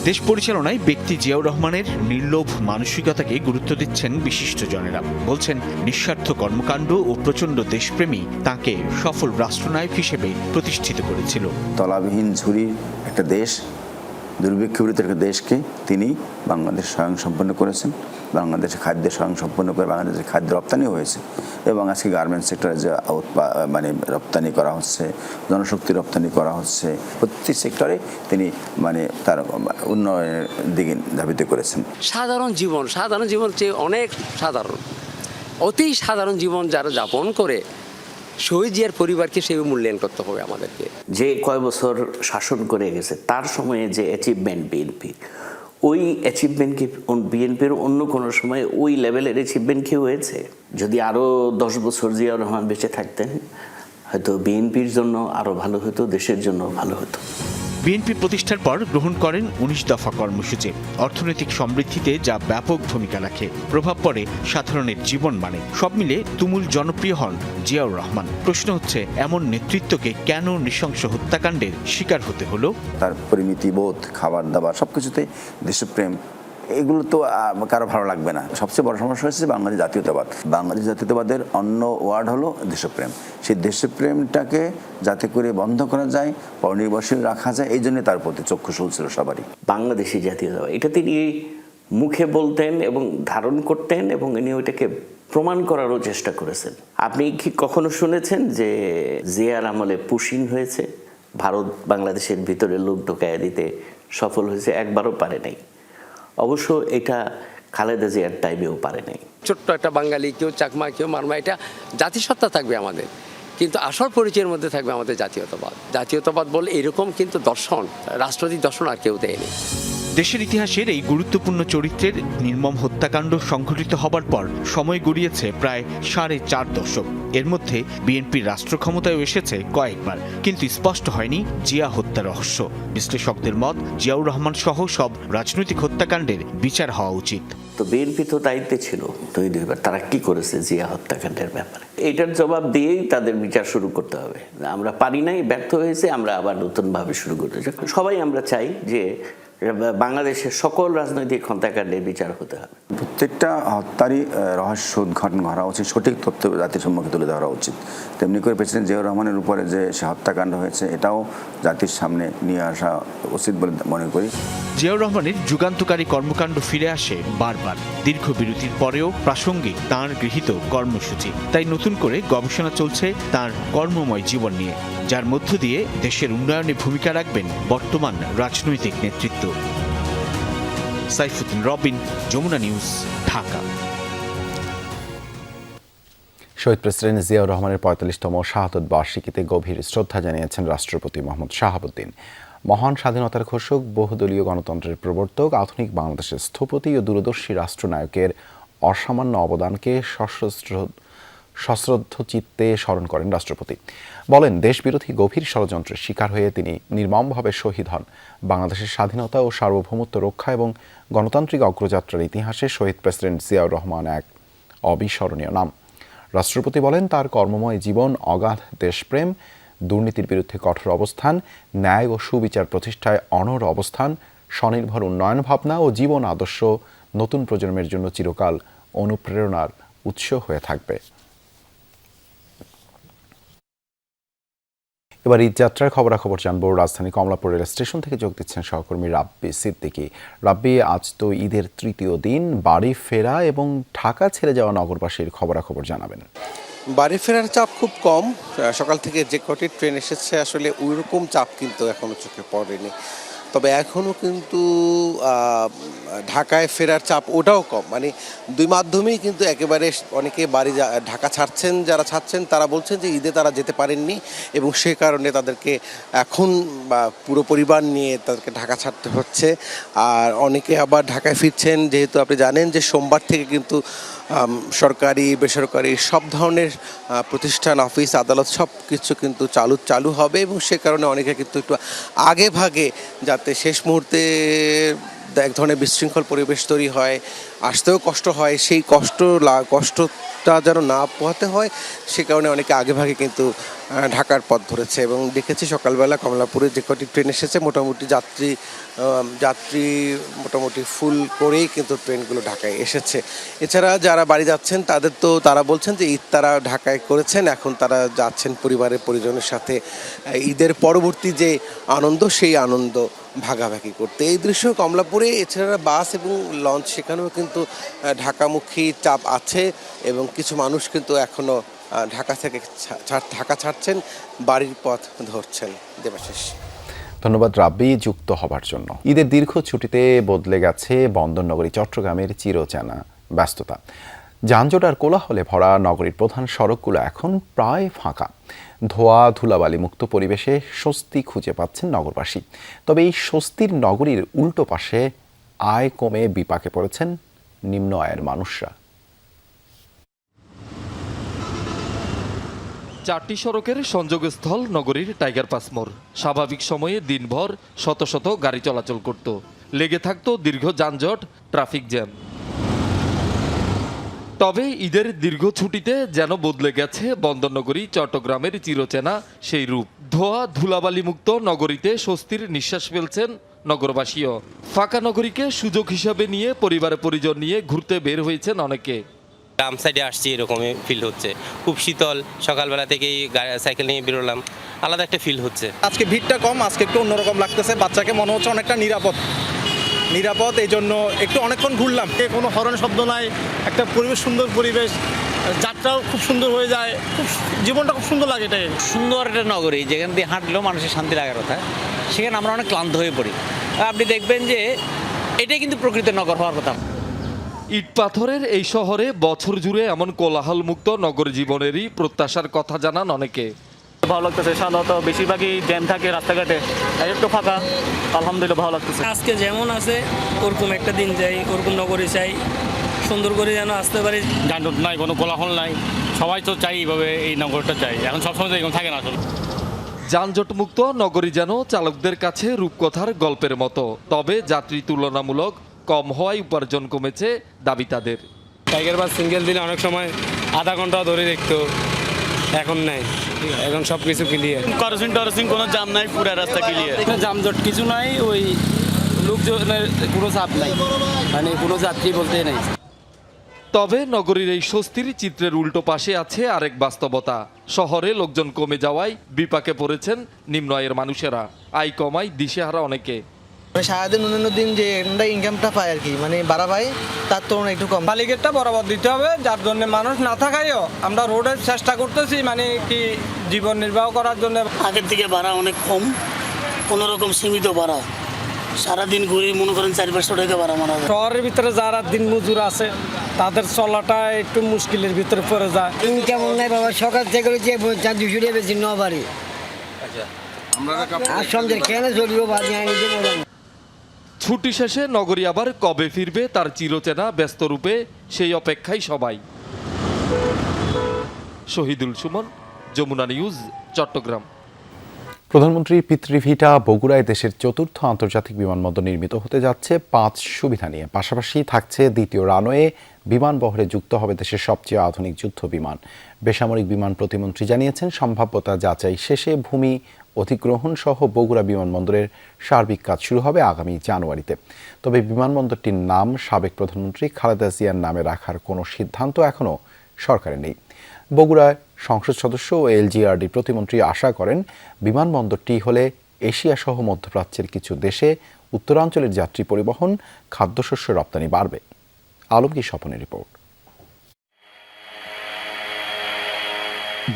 দেশ পরিচালনায় ব্যক্তি জিয়াউর রহমানের নির্লোভ মানসিকতাকে গুরুত্ব দিচ্ছেন বিশিষ্টজনেরা। বলছেন নিঃস্বার্থ কর্মকাণ্ড ও প্রচণ্ড দেশপ্রেমী তাঁকে সফল রাষ্ট্রনায়ক হিসেবে প্রতিষ্ঠিত করেছিল। তলাবিহীন ঝুড়ির একটা দেশ, দুর্ভিক্ষপীড়িত একটা দেশকে তিনি বাংলাদেশ স্বয়ংসম্পন্ন করেছেন। বাংলাদেশের খাদ্যের স্বয়ংসম্পন্ন করে বাংলাদেশের খাদ্য রপ্তানিও হয়েছে এবং আজকে গার্মেন্টস সেক্টরে যে রপ্তানি করা হচ্ছে, জনশক্তি রপ্তানি করা হচ্ছে, প্রতি সেক্টরে তিনি তার উন্নয়নের দিকে ধাবিত করেছেন। সাধারণ জীবন চেয়ে অনেক সাধারণ, অতি সাধারণ জীবন যারা যাপন করে শহীদ জিয়ার পরিবারকে সেই মূল্যায়ন করতে হবে আমাদেরকে। যে কয় বছর শাসন করে গেছে তার সময়ে যে অ্যাচিভমেন্ট বিএনপি, ওই অ্যাচিভমেন্ট কি বিএনপির অন্য কোনো সময় ওই লেভেলের অ্যাচিভমেন্ট কি হয়েছে? যদি আরও 10 বছর জিয়াউর রহমান বেঁচে থাকতেন হয়তো বিএনপির জন্য আরও ভালো হতো, দেশের জন্য ভালো হতো। বিএনপি প্রতিষ্ঠার পর গ্রহণ করেন 19 দফা কর্মসূচি। অর্থনৈতিক সমৃদ্ধিতে যা ব্যাপক ভূমিকা রাখে, প্রভাব পড়ে সাধারণের জীবন মানে। সব মিলে তুমুল জনপ্রিয় হন জিয়াউর রহমান। প্রশ্ন হচ্ছে, এমন নেতৃত্বকে কেন নৃশংস হত্যাকাণ্ডের শিকার হতে হলো? তার পরিমিতিবোধ, খাবার দাবার সবকিছুতে দেশপ্রেম, এগুলো তো কারো ভালো লাগবে না। সবচেয়ে বড় সমস্যা হচ্ছে বাংলাদেশ জাতীয়তাবাদ। বাংলাদেশ জাতীয়তাবাদের অন্য ওয়ার্ড হলো দেশপ্রেম। সেই দেশপ্রেমটাকে যাতে করে বন্ধ করা যায়, পরনির্ভরশীল রাখা যায়, এই জন্য তার প্রতি চক্ষুশূল ছিল সবারই। বাংলাদেশি জাতীয়তাবাদ এটা তিনি মুখে বলতেন এবং ধারণ করতেন এবং ইনি ওইটাকে প্রমাণ করারও চেষ্টা করেছেন। আপনি কি কখনো শুনেছেন যে জিয়ার আমলে পুশিং হয়েছে, ভারত বাংলাদেশের ভিতরে লোক ঢোকায় দিতে সফল হয়েছে? একবারও পারে নাই। অবশ্য এটা খালেদা জিয়ার টাইমেও পারে নাই। ছোট্ট একটা বাঙালি, কেউ চাকমা, কেউ মারমা, এটা জাতিসত্তা থাকবে আমাদের, কিন্তু আসল পরিচয়ের মধ্যে থাকবে আমাদের জাতীয়তাবাদ। জাতীয়তাবাদ বলে এরকম কিন্তু দর্শন, রাষ্ট্রনীতির দর্শন আর কেউ দেয়নি। দেশের ইতিহাসের এই গুরুত্বপূর্ণ চরিত্রের নির্মম হত্যাকাণ্ড সংঘটিত হবার পর সময় গড়িয়েছে প্রায় 4.5 দশক। এর মধ্যে বিএনপির রাষ্ট্র ক্ষমতায় এসেছে কয়েকবার, কিন্তু স্পষ্ট হয়নি জিয়া হত্যা রহস্য। বিশ্লেষকদের মত, জিয়াউর রহমান সহ সব রাজনৈতিক হত্যাকাণ্ডের বিচার হওয়া উচিত। তো বিএনপি তো দায়িত্বে ছিল 2-2বার, তারা কি করেছে জিয়া হত্যাকাণ্ডের ব্যাপারে? এইটার জবাব দিয়েই তাদের বিচার শুরু করতে হবে। আমরা পারি নাই, ব্যর্থ হয়েছে, আমরা আবার নতুনভাবে শুরু করতে চাই। সবাই আমরা চাই যে বাংলাদেশের সকল রাজনৈতিক হত্যাকাণ্ডের বিচার হতে হবে। প্রত্যেকটা হত্যারই রহস্য উদ্ঘাটন করা উচিত, সঠিক তথ্য জাতির সম্মুখে তুলে ধরা উচিত। তেমনি করে প্রেসিডেন্ট জিয়াউর রহমানের উপরে যে সে হত্যাকাণ্ড হয়েছে এটাও জাতির সামনে নিয়ে আসা উচিত বলে মনে করি। জিয়াউর রহমানের যুগান্তকারী কর্মকাণ্ড ফিরে আসে বারবার। দীর্ঘ বিরতির পরেও প্রাসঙ্গিক তাঁর গৃহীত কর্মসূচি। তাই নতুন করে গবেষণা চলছে তাঁর কর্মময় জীবন নিয়ে, যার মধ্য দিয়ে দেশের উন্নয়নে ভূমিকা রাখবেন বর্তমান রাজনৈতিক নেতৃত্ব। সাইফুদ্দিন রবিন, যমুনা নিউজ, ঢাকা। শহীদ প্রেসিডেন্ট জিয়াউর রহমানের 45তম শাহাদত বার্ষিকীতে গভীর শ্রদ্ধা জানিয়েছেন রাষ্ট্রপতি মোহাম্মদ শাহাবুদ্দিন। মহান স্বাধীনতার ঘোষক, বহুদলীয় গণতন্ত্রের প্রবর্তক, আধুনিক বাংলাদেশের স্থপতি ও দূরদর্শী রাষ্ট্রনায়কের অসামান্য অবদানকে সশ্রদ্ধ চিত্তে স্মরণ করেন রাষ্ট্রপতি। বলেন, দেশবিরোধী গভীর ষড়যন্ত্রের শিকার হয়ে তিনি নির্মমভাবে শহীদ হন। বাংলাদেশের স্বাধীনতা ও সার্বভৌমত্ব রক্ষা এবং গণতান্ত্রিক অগ্রযাত্রার ইতিহাসে শহীদ প্রেসিডেন্ট জিয়াউর রহমান এক অবিস্মরণীয় নাম। রাষ্ট্রপতি বলেন, তার কর্মময় জীবন, অগাধ দেশপ্রেম, দুর্নীতির বিরুদ্ধে কঠোর অবস্থান, ন্যায় ও সুবিচার প্রতিষ্ঠায় অনড় অবস্থান, স্বনির্ভর উন্নয়ন ভাবনা ও জীবন আদর্শ নতুন প্রজন্মের জন্য চিরকাল অনুপ্রেরণার উৎস হয়ে থাকবে। এবার ঈদযাত্রার খবরাখবর জানবো। রাজধানী কমলাপুর রেল স্টেশন থেকে যোগ দিচ্ছেন সহকর্মী রাব্বি সিদ্দিকী। রাব্বি, আজ তো ঈদের তৃতীয় দিন, বাড়ি ফেরা এবং ঢাকা ছেড়ে যাওয়া নগরবাসীর খবরাখবর জানাবেন। বাড়ি ফেরার চাপ খুব কম। সকাল থেকে যে কটি ট্রেন এসেছে আসলে ওইরকম চাপ কিন্তু এখনও চোখে পড়েনি। তবে এখনও কিন্তু ঢাকায় ফেরার চাপ ওটাও কম, মানে দুই মাধ্যমেই কিন্তু একেবারে অনেকে ঢাকা ছাড়ছেন, যারা ছাড়ছেন তারা বলছেন যে ঈদে তারা যেতে পারেননি এবং সে কারণে তাদেরকে এখন পুরো পরিবার নিয়ে তাদেরকে ঢাকা ছাড়তে হচ্ছে। আর অনেকে আবার ঢাকায় ফিরছেন, যেহেতু আপনি জানেন যে সোমবার থেকে কিন্তু সরকারি বেসরকারি সব ধরনের প্রতিষ্ঠান, অফিস, আদালত সব কিছু কিন্তু চালু হবে এবং সে কারণে অনেকে কিন্তু একটু আগে ভাগে, যাতে শেষ মুহূর্তে এক ধরনের বিশৃঙ্খল পরিবেশ তৈরি হয়, আসতেও কষ্ট হয়, সেই কষ্টটা যেন না পোহাতে হয় সে কারণে অনেকে আগে ভাগে কিন্তু ঢাকার পথ ধরেছে। এবং দেখেছি সকালবেলা কমলাপুরে যে কটি ট্রেন এসেছে মোটামুটি যাত্রী মোটামুটি ফুল করেই কিন্তু ট্রেনগুলো ঢাকায় এসেছে। এছাড়া যারা বাড়ি যাচ্ছেন তারা বলছেন যে ঈদ তারা ঢাকায় করেছেন, এখন তারা যাচ্ছেন পরিবারের পরিজনের সাথে ঈদের পরবর্তী যে আনন্দ সেই আনন্দ ভাগাভাগি করতে। এই দৃশ্য কমলাপুরে। এছাড়া বাস এবং লঞ্চ সেখানেও কিন্তু ঢাকামুখী চাপ আছে এবং কিছু মানুষ কিন্তু এখনও ঢাকা ছাড়ছেন, বাড়ির পথ ধরছেন। দেবাশিস, ধন্যবাদ রাব্বি যুক্ত হবার জন্য। ঈদের দীর্ঘ ছুটিতে বদলে গেছে বন্দরনগরী চট্টগ্রামের চিরচেনা ব্যস্ততা। যানজট আর কোলাহলে ভরা নগরীর প্রধান সড়কগুলো এখন প্রায় ফাঁকা। ধোয়া ধুলাবালি মুক্ত পরিবেশে স্বস্তি খুঁজে পাচ্ছেন নগরবাসী। তবে এই স্বস্তির নগরীর উল্টো পাশে আয় কমে বিপাকে পড়েছেন নিম্ন আয়ের মানুষরা। চারটি সড়কের সংযোগস্থল নগরীর টাইগার পাস মোড়। স্বাভাবিক সময়ে দিনভর শত শত গাড়ি চলাচল করত, লেগে থাকতো দীর্ঘ যানজট, ট্রাফিক জ্যাম। তবে ঈদের দীর্ঘ ছুটিতে যেন বদলে গেছে বন্দরনগরী চট্টগ্রামের চিরচেনা সেই রূপ। ধোয়া ধুলাবালি মুক্ত নগরীতে স্বস্তির নিঃশ্বাস ফেলছেন নগরবাসীও। ফাঁকা নগরীকে সুযোগ হিসাবে নিয়ে পরিবার পরিজন নিয়ে ঘুরতে বের হয়েছেন অনেকে। গ্রাম সাইডে আসছি এরকমই ফিল হচ্ছে, খুব শীতল, সকালবেলা থেকেই সাইকেল নিয়ে বেরোলাম, আলাদা একটা ফিল হচ্ছে। আজকে ভিড়টা কম, আজকে একটু অন্যরকম লাগতেছে, বাচ্চাকে মনে হচ্ছে অনেকটা নিরাপদ, এই জন্য একটু অনেকক্ষণ ঘুরলাম। কোনো হরন শব্দ নাই, একটা পরিবেশ, সুন্দর পরিবেশ, যাত্রাও খুব সুন্দর হয়ে যায়, খুব জীবনটা খুব সুন্দর লাগে। এটাই সুন্দর একটা নগরী, যেখান দিয়ে হাঁটলেও মানুষের শান্তি লাগার কথা, সেখানে আমরা অনেক ক্লান্ত হয়ে পড়ি। আপনি দেখবেন যে এটাই কিন্তু প্রকৃত নগর হওয়ার কথা। ইট পাথরের এই শহরে বছর জুড়ে এমন কোলাহল মুক্ত নগর জীবনেরই প্রত্যাশার কথা জানান অনেকে। ভালো লাগতেছে, সাধারণত বেশিরভাগই জ্যাম থাকে রাস্তাঘাটে, একটু ফাঁকা, আলহামদুলিল্লাহ ভালো লাগতেছে। আজকে যেমন আছে ওরকম একটা দিন যাই, ওরকম নগরী চাই, সুন্দর করে যেন আসতে পারি। যানজট নাই, কোনো কোলাহল নাই, সবাই তো চাই এইভাবে এই নগরটা চাই, এখন সবসময় তো এরকম থাকে না আসলে। যানজট মুক্ত নগরী যেন চালকদের কাছে রূপকথার গল্পের মতো। তবে যাত্রী তুলনামূলক কম হওয়ায় উপার্জন কমেছে দাবি তাদের। টাইগার বাস সিঙ্গেল দিলে অনেক সময় আধা ঘন্টা ধরে দেখতো, এখন নাই, এখন সব কিছু ক্লিয়ার। ক্রসিং কোনো জাম নাই, পুরো রাস্তা ক্লিয়ার, যানজট কিছু নাই, ওই লোকজনের কোনো চাপ নাই, মানে কোনো যাত্রী বলতে নাই। তবে নগরীর এই স্বস্তির চিত্রের উল্টো পাশে আছে আরেক বাস্তবতা। শহরে লোকজন কমে যাওয়ায় বিপাকে পড়েছেন নিম্ন আয়ের মানুষেরা। আয় কমায় দিশেহারা অনেকে। সারাদিন অন্যান্য দিন যে ইনকামটা পায় আর কি, মানে বাড়া পায়, তার তুলনায় একটু কম। মালিকেরটা বরাবর দিতে হবে, যার জন্য মানুষ না থাকায়ও আমরা রোডের চেষ্টা করতেছি, মানে কি জীবন নির্বাহ করার জন্য। আগের থেকে ভাড়া অনেক কম, কোনোরকম সীমিত ভাড়া, সারাদিন ঘুরে মনে করেন 400-500 টাকা ভাড়া মারা যায়। শহরের ভিতরে যারা দিন মজুর আছে তাদের চলাটা একটু মুশকিলের ভিতরে পড়ে যায়। ইনকাম নাই বাবা, সকাল থেকে যে 400-200 টাকা বেশি নেওয়া পারি। আর সন্ধ্যের কেন চলিও বাড়ি আনি দেবো। ছুটি শেষে নগরী আবার কবে ফিরবে তার চিরচেনা ব্যস্ত রূপে, সেই অপেক্ষায় সবাই। শহীদুল সুমন, যমুনা নিউজ, চট্টগ্রাম। প্রধানমন্ত্রীর পিতৃভিটা বগুড়ায় দেশের চতুর্থ আন্তর্জাতিক বিমানবন্দর নির্মিত হতে যাচ্ছে 5 সুবিধা নিয়ে। পাশাপাশি থাকছে দ্বিতীয় রানওয়ে, বিমানবহরে যুক্ত হবে দেশের সবচেয়ে আধুনিক যুদ্ধ বিমান। বেসামরিক বিমান প্রতিমন্ত্রী জানিয়েছেন, সম্ভাব্যতা যাচাই শেষে ভূমি অধিগ্রহণ সহ বগুড়া বিমানবন্দরের সার্বিক কাজ শুরু হবে আগামী জানুয়ারিতে। তবে বিমানবন্দরটির নাম সাবেক প্রধানমন্ত্রী খালেদা জিয়ার নামে রাখার কোনো সিদ্ধান্ত এখনও সরকারের নেই। বগুড়ায় সংসদ সদস্য ও এলজিআরডি প্রতিমন্ত্রী আশা করেন বিমানবন্দরটি হলে এশিয়া সহ মধ্যপ্রাচ্যের কিছু দেশে উত্তরাঞ্চলের যাত্রী পরিবহন, খাদ্যশস্য রপ্তানি বাড়বে। আলমগীর স্বপনের রিপোর্ট।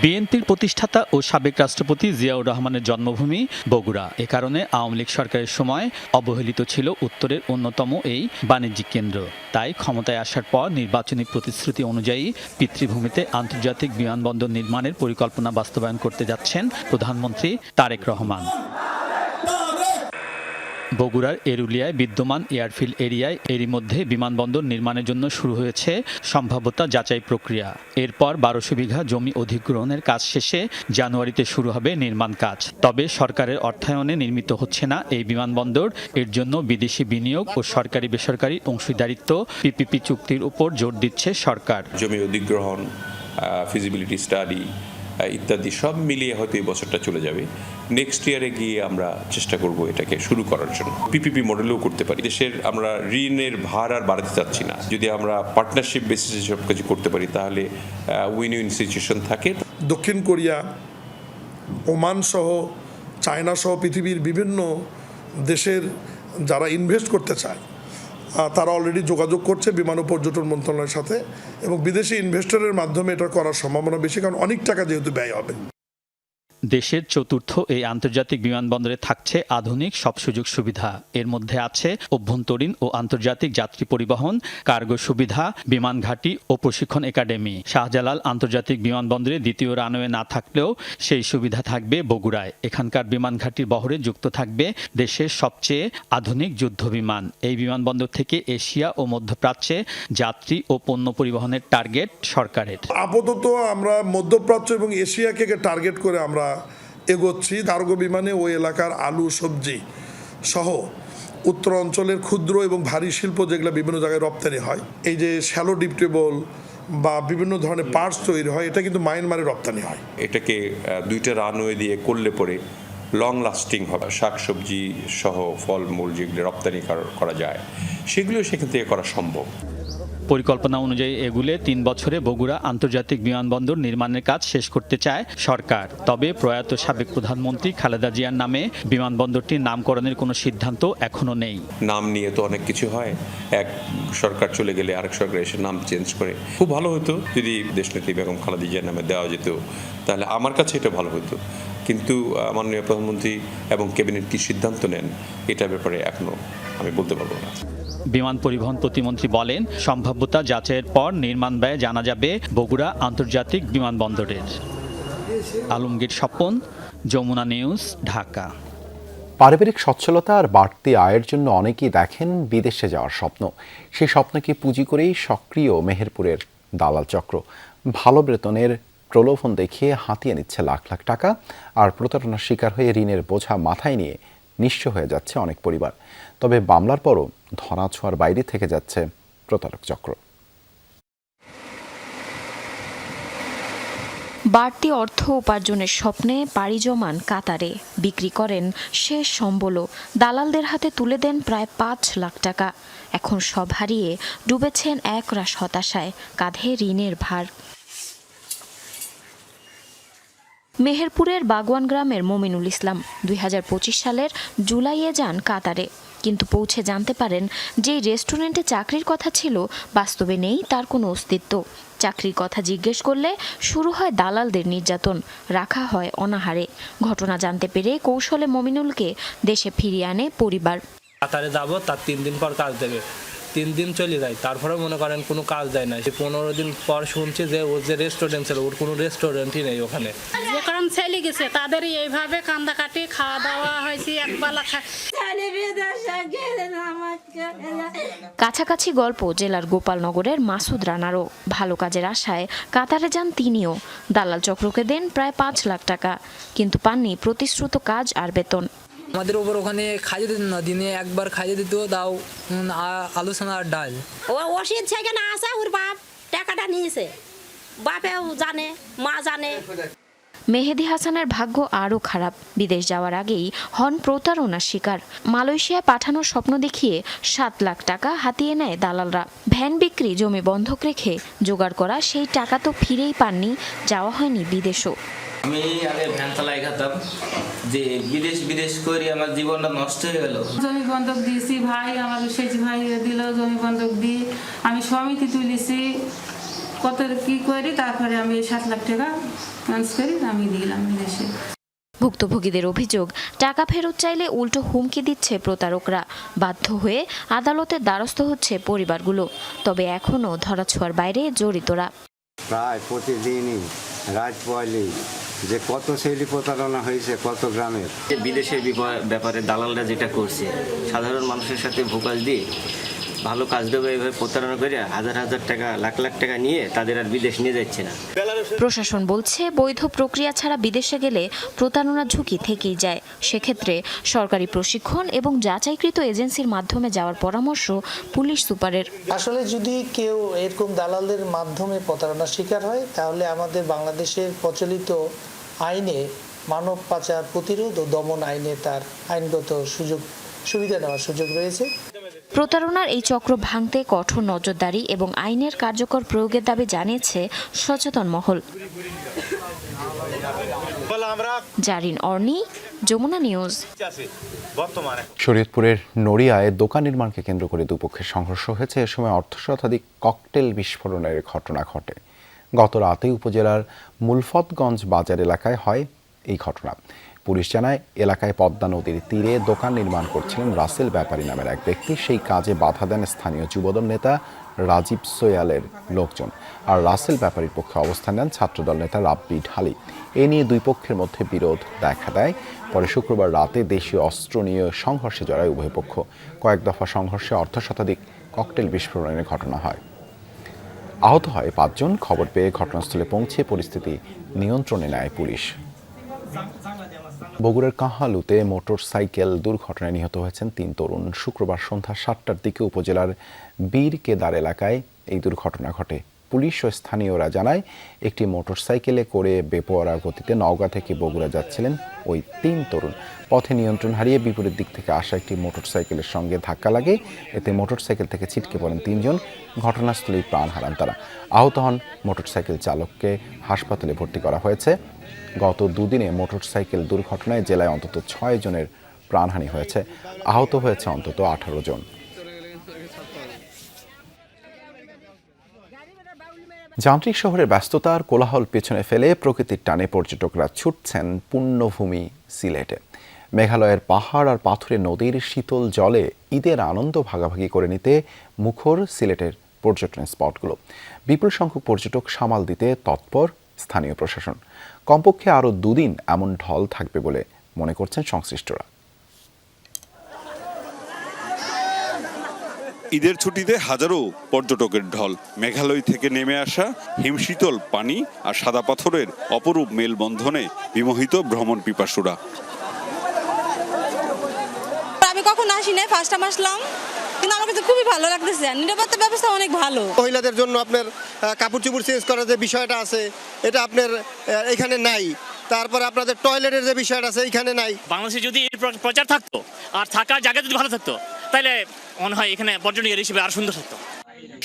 বিএনপির প্রতিষ্ঠাতা ও সাবেক রাষ্ট্রপতি জিয়াউর রহমানের জন্মভূমি বগুড়া। এ কারণে আওয়ামী লীগ সরকারের সময় অবহেলিত ছিল উত্তরের অন্যতম এই বাণিজ্যিক কেন্দ্র। তাই ক্ষমতায় আসার পর নির্বাচনী প্রতিশ্রুতি অনুযায়ী পিতৃভূমিতে আন্তর্জাতিক বিমানবন্দর নির্মাণের পরিকল্পনা বাস্তবায়ন করতে যাচ্ছেন প্রধানমন্ত্রী তারেক রহমান। বগুড়ার এরুলিয়ায় বিদ্যমান এয়ারফিল্ড এরিয়ায় এরই মধ্যে বিমানবন্দর নির্মাণের জন্য শুরু হয়েছে সম্ভাব্যতা যাচাই প্রক্রিয়া। এরপর 1200 বিঘা জমি অধিগ্রহণের কাজ শেষে জানুয়ারিতে শুরু হবে নির্মাণ কাজ। তবে সরকারের অর্থায়নে নির্মিত হচ্ছে না এই বিমানবন্দর। এর জন্য বিদেশি বিনিয়োগ ও সরকারি বেসরকারি অংশীদারিত্ব পিপিপি চুক্তির উপর জোর দিচ্ছে সরকার। জমি অধিগ্রহণ, ফিজিবিলিটি স্টাডি ইত্যাদি সব মিলিয়ে হয়তো এই বছরটা চলে যাবে। নেক্সট ইয়ারে গিয়ে আমরা চেষ্টা করব এটাকে শুরু করার জন্য। পিপিপি মডেলেও করতে পারি। দেশের আমরা ঋণের ভার আর বাড়াতে চাচ্ছি না। যদি আমরা পার্টনারশিপ বেসিসে সব কিছু করতে পারি তাহলে উইন উইন সিচুয়েশন থাকে। দক্ষিণ কোরিয়া, ওমান সহ, চায়না সহ পৃথিবীর বিভিন্ন দেশের যারা ইনভেস্ট করতে চায় তারা অলরেডি যোগাযোগ করছে বিমান ও পর্যটন মন্ত্রণালয়ের সাথে, এবং বিদেশি ইনভেস্টরের মাধ্যমে এটা করার সম্ভাবনা বেশি, কারণ অনেক টাকা যেহেতু ব্যয় হবে। দেশের চতুর্থ এই আন্তর্জাতিক বিমানবন্দরে থাকছে আধুনিক সব সুযোগ সুবিধা। এর মধ্যে আছে অভ্যন্তরীণ ও আন্তর্জাতিক যাত্রী পরিবহন, কার্গো সুবিধা, বিমান ঘাঁটি ও প্রশিক্ষণ একাডেমি। শাহজালাল আন্তর্জাতিক বিমানবন্দরে দ্বিতীয় রানওয়ে না থাকলেও সেই সুবিধা থাকবে বগুড়ায়। এখানকার বিমান ঘাঁটির বহরে যুক্ত থাকবে দেশের সবচেয়ে আধুনিক যুদ্ধ বিমান। এই বিমানবন্দর থেকে এশিয়া ও মধ্যপ্রাচ্যে যাত্রী ও পণ্য পরিবহনের টার্গেট সরকারের। আপাতত আমরা মধ্যপ্রাচ্য এবং এশিয়াকে টার্গেট করে আমরা এগোচ্ছি। কার্গো বিমানে ওই এলাকার আলু, সবজি সহ উত্তর অঞ্চলের ক্ষুদ্র এবং ভারী শিল্প যেগুলো বিভিন্ন জায়গায় রপ্তানি হয়, এই যে শ্যালো ডিপ টেবল বা বিভিন্ন ধরনের পার্টস তৈরি হয়, এটা কিন্তু মায়ানমারে রপ্তানি হয়। এটাকে দুইটা রানওয়ে দিয়ে করলে পরে লং লাস্টিং হবে। শাকসবজি সহ ফলমূল যেগুলো রপ্তানি করা যায় সেগুলো সেখান থেকে করা সম্ভব। পরিকল্পনা অনুযায়ী এগুলো 3 বছরে বগুড়া আন্তর্জাতিক বিমানবন্দর নির্মাণের কাজ শেষ করতে চায় সরকার। তবে প্রয়াত সাবেক প্রধানমন্ত্রী খালেদা জিয়ার নামে বিমানবন্দরটির নামকরণের কোনো সিদ্ধান্ত এখনো নেই। নাম নিয়ে তো অনেক কিছু হয়, এক সরকার চলে গেলে আরেক সরকার এসে নাম চেঞ্জ করে। খুব ভালো হতো যদি দেশনেত্রী বেগম খালেদা জিয়ার নামে দেওয়া যেত, তাহলে আমার কাছে এটা ভালো হতো। কিন্তু মাননীয় প্রধানমন্ত্রী এবং ক্যাবিনেট কি সিদ্ধান্ত নেন এটার ব্যাপারে এখনো আমি বলতে পারবো না। বিমান পরিবহন প্রতিমন্ত্রী বলেন, সম্ভাব্যতা যাচাইয়ের পর নির্মাণ ব্যয় জানা যাবে বগুড়া আন্তর্জাতিক বিমানবন্দরের। আলমগীর স্বপন, যমুনা নিউজ, ঢাকা। পারিবারিক সচ্ছলতা আর বাড়তি আয়ের জন্য অনেকেই দেখেন বিদেশে যাওয়ার স্বপ্ন। সেই স্বপ্নকে পুঁজি করেই সক্রিয় মেহেরপুরের দালাল চক্র। ভালো বেতনের প্রলোভন দেখিয়ে হাতিয়ে নিচ্ছে লাখ লাখ টাকা, আর প্রতারণার শিকার হয়ে ঋণের বোঝা মাথায় নিয়ে নিঃস্ব হয়ে যাচ্ছে অনেক পরিবার। তবে মামলার পরও ধরাছোঁয়ার বাইরে থেকে যাচ্ছে প্রতারক চক্র। বাড়তি অর্থ উপার্জনের স্বপ্নে পাড়ি জমান কাতারে, বিক্রি করেন শেষ সম্বলও। দালালদের হাতে তুলে দেন প্রায় 5 লাখ টাকা। এখন সব হারিয়ে ডুবেছেন একরাশ হতাশায়, কাঁধে ঋণের ভার। মেহেরপুরের বাগওয়ান গ্রামের মমিনুল ইসলাম 2025 সালের জুলাইয়ে যান কাতারে, কিন্তু পৌঁছে জানতে পারেন যে রেস্টুরেন্টে চাকরির কথা ছিল বাস্তবে নেই তার কোনো অস্তিত্ব। চাকরির কথা জিজ্ঞেস করলে শুরু হয় দালালদের নির্যাতন, রাখা হয় অনাহারে। ঘটনা জানতে পেরে কৌশলে মমিনুলকে দেশে ফিরিয়ে আনে পরিবার। কাতারে যাব, তার 3 দিন পর কাজ দেবে। 3 দিন চলে যায়, তারপরে মনে করেন কোনো কাজ দেয় না। 15 দিন পর শুনছি যে ওর যে রেস্টুরেন্ট ছিল, ওর কোনো রেস্টুরেন্টই নেই ওখানে। যে কারণ ছেলে গেছে তাদের এইভাবে কান্দাকাটি, খাওয়া দাওয়া হয়েছে একবেলা। কাছাকাছি গল্প জেলার গোপালনগরের মাসুদ রানারও। ভালো কাজের আশায় কাতারে যান তিনিও। দালাল চক্রকে দেন প্রায় 5 লাখ টাকা, কিন্তু পাননি প্রতিশ্রুত কাজ আর বেতন। আমাদের ওপর ওখানে খাইয়ে দিত না, দিনে একবার খাইয়ে দিত, দাও আলোচনা আর ডাল। ও ওষুধ সেখানে আসে, ওর বাপ টাকাটা নিয়েছে, বাপেও জানে, মা জানে। মেহেদী হাসানের ভাগ্য আরও খারাপ। বিদেশ যাওয়ার আগেই হন প্রতারণার শিকার। মালয়েশিয়ায় পাঠানোর স্বপ্ন দেখিয়ে 7 লাখ টাকা হাতিয়ে নেয় দালালরা। ভ্যান বিক্রি, জমি বন্ধক রেখে জোগাড় করা সেই টাকা তো ফিরেই পাননি, যাওয়া হয়নি বিদেশও। আমি আগে ভ্যান চালাই খেতাম, যে বিদেশ করে আমার জীবনটা নষ্ট হয়ে গেল। জমি বন্ধক দিয়েছি, ভাই আমার সেচ ভাই দিল জমি বন্ধক দিয়ে, আমি সমিতি তুলেছি, কত কি করি, তারপরে আমি 7 লাখ টাকা ম্যানেজ করি আমি দিলাম বিদেশে। ভুক্তভোগীদের অভিযোগ, টাকা ফেরত চাইলে উল্টো হুমকি দিচ্ছে প্রতারকরা। বাধ্য হয়ে আদালতের দ্বারস্থ হচ্ছে পরিবারগুলো। তবে এখনও ধরাছোঁয়ার বাইরে জড়িতরা। প্রায় প্রতিদিনই রাত পয়লেই যে কত শৈলী প্রতারণা হয়েছে কত গ্রামের। বিদেশের ব্যাপারে দালালরা যেটা করছে, সাধারণ মানুষের সাথে ভোকাল দিয়ে ভালো কাজ দেবে এভাবে প্রতারণা করে হাজার হাজার টাকা, লাখ লাখ টাকা নিয়ে তাদের আর বিদেশ নিয়ে যাচ্ছে না। প্রশাসন বলছে, বৈধ প্রক্রিয়া ছাড়া বিদেশে গেলে প্রতারণার ঝুঁকি থেকেই যায়। সেক্ষেত্রে সরকারি প্রশিক্ষণ এবং যাচাইকৃত এজেন্সির মাধ্যমে যাওয়ার পরামর্শ পুলিশ সুপারের। আসলে যদি কেউ এরকম দালালদের মাধ্যমে প্রতারণার শিকার হয়, তাহলে আমাদের বাংলাদেশের প্রচলিত আইনে মানব পাচার প্রতিরোধ ও দমন আইনে তার আইনগত সুবিধা নেওয়ার সুযোগ রয়েছে। প্রতারণার এই চক্র ভাঙতে কঠোর নজরদারি এবং আইনের কার্যকর প্রয়োগের দাবি জানিয়েছে সচেতন মহল। জারিন অর্নি, যমুনা নিউজ। শরীয়তপুরের নড়িয়ায় দোকান নির্মাণকে কেন্দ্র করে দুপক্ষের সংঘর্ষ হয়েছে। এ সময় অর্ধশতাধিক ককটেল বিস্ফোরণের ঘটনা ঘটে। গত রাতে উপজেলার মুলফতগঞ্জ বাজার এলাকায় হয় এই ঘটনা। পুলিশ জানায়, এলাকায় পদ্মা নদীর তীরে দোকান নির্মাণ করছিলেন রাসেল ব্যাপারী নামের এক ব্যক্তি। সেই কাজে বাধা দেন স্থানীয় যুবদল নেতা রাজীব সোয়ালের লোকজন। আর রাসেল ব্যাপারীর পক্ষে অবস্থান নেন ছাত্রদল নেতা রাব্বি ঢালি। এ নিয়ে দুই পক্ষের মধ্যে বিরোধ দেখা দেয়। পরে শুক্রবার রাতে দেশীয় অস্ত্র নিয়ে সংঘর্ষে জড়ায় উভয় পক্ষ। কয়েক দফা সংঘর্ষে অর্ধশতাধিক ককটেল বিস্ফোরণের ঘটনা হয়। আহত হয় 5 জন। খবর পেয়ে ঘটনাস্থলে পৌঁছে পরিস্থিতি নিয়ন্ত্রণে নেয় পুলিশ। বগুড়ার কাহালুতে মোটরসাইকেল দুর্ঘটনায় নিহত হয়েছেন 3 তরুণ। শুক্রবার সন্ধ্যা 7টার দিকে উপজেলার বীর কেদার এলাকায় এই দুর্ঘটনা ঘটে। পুলিশ ও স্থানীয়রা জানায়, একটি মোটরসাইকেলে করে বেপরোয়া গতিতে নওগাঁ থেকে বগুড়া যাচ্ছিলেন ওই 3 তরুণ। পথে নিয়ন্ত্রণ হারিয়ে বিপরীত দিক থেকে আসা একটি মোটরসাইকেলের সঙ্গে ধাক্কা লাগে। এতে মোটরসাইকেল থেকে ছিটকে পড়েন 3 জন। ঘটনাস্থলেই প্রাণ হারান তারা। আহত হন মোটরসাইকেল চালককে হাসপাতালে ভর্তি করা হয়েছে। গত দুদিনে মোটরসাইকেল দুর্ঘটনায় জেলায় অন্তত 6 জনের প্রাণহানি হয়েছে। আহত হয়েছে অন্তত 18 জন। যান্ত্রিক শহরের ব্যস্ততার কোলাহল পেছনে ফেলে প্রকৃতির টানে পর্যটকরা ছুটছেন পুণ্যভূমি সিলেটে। মেঘালয়ের পাহাড় আর পাথুরে নদীর শীতল জলে ঈদের আনন্দ ভাগাভাগি করে নিতে মুখর সিলেটের পর্যটন স্পটগুলো। বিপুল সংখ্যক পর্যটক সামাল দিতে তৎপর স্থানীয় প্রশাসন। কমপক্ষে আরও 2 দিন এমন ঢল থাকবে বলে মনে করছেন সংশ্লিষ্টরা। ঈদের ছুটিতে হাজারো পর্যটকের ঢল। মেঘালয় থেকে নেমে আসা হিমশীতল পানি আর সাদা পাথরের অপরূপ মেলবন্ধনে বিমোহিত ভ্রমণ পিপাসুরা। আমি কখনো আসি নাই, ফার্স্ট টাইম আসলাম, কিন্তু আমার কাছে খুবই ভালো লাগতেছে। নিরাপত্তা ব্যবস্থা অনেক ভালো। মহিলাদের জন্য আপনার কাপড় চোপড় চেঞ্জ করার যে বিষয়টা আছে, এটা আপনার এখানে নাই। তারপরে আপনাদের টয়লেটের যে বিষয়টা আছে, এখানে নাই। বাংলাদেশে যদি এর প্রচার থাকতো আর থাকার জায়গা যদি ভালো থাকতো, তাহলে মনে হয় এখানে পর্যটন হিসেবে আর সুন্দর থাকতো।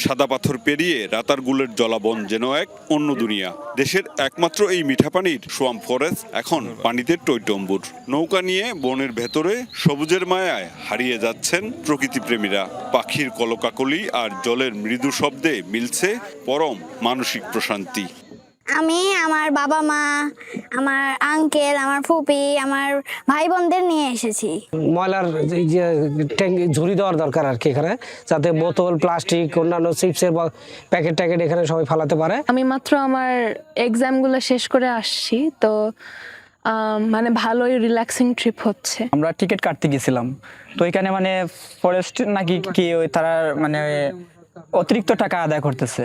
সাদা পাথর পেরিয়ে রাতারগুলের জলাবন যেন এক অন্য দুনিয়া। দেশের একমাত্র এই মিঠা পানির সোয়াম ফরেস্ট এখন পানিতে টইটম্বুর। নৌকা নিয়ে বনের ভেতরে সবুজের মায়ায় হারিয়ে যাচ্ছেন প্রকৃতিপ্রেমীরা। পাখির কলকাকলি আর জলের মৃদু শব্দে মিলছে পরম মানসিক প্রশান্তি। আমি আমার বাবা মা, আমার আঙ্কেল, আমার ফুপি, আমার ভাই বোনদের নিয়ে এসেছি। ময়লার যে ঝুড়ি দেওয়ার দরকার আর কি এখানে, যাতে বোতল, প্লাস্টিক, অন্যান্য চিপসের প্যাকেট ট্যাকেট এখানে সবাই ফালাতে পারে। আমি মাত্র আমার এক্সামগুলো শেষ করে আসছি, তো মানে ভালোই রিল্যাক্সিং ট্রিপ হচ্ছে। আমরা টিকিট কাটতে গেছিলাম, তো এখানে মানে ফরেস্ট নাকি কি তারা মানে অতিরিক্ত টাকা আদায় করতেছে।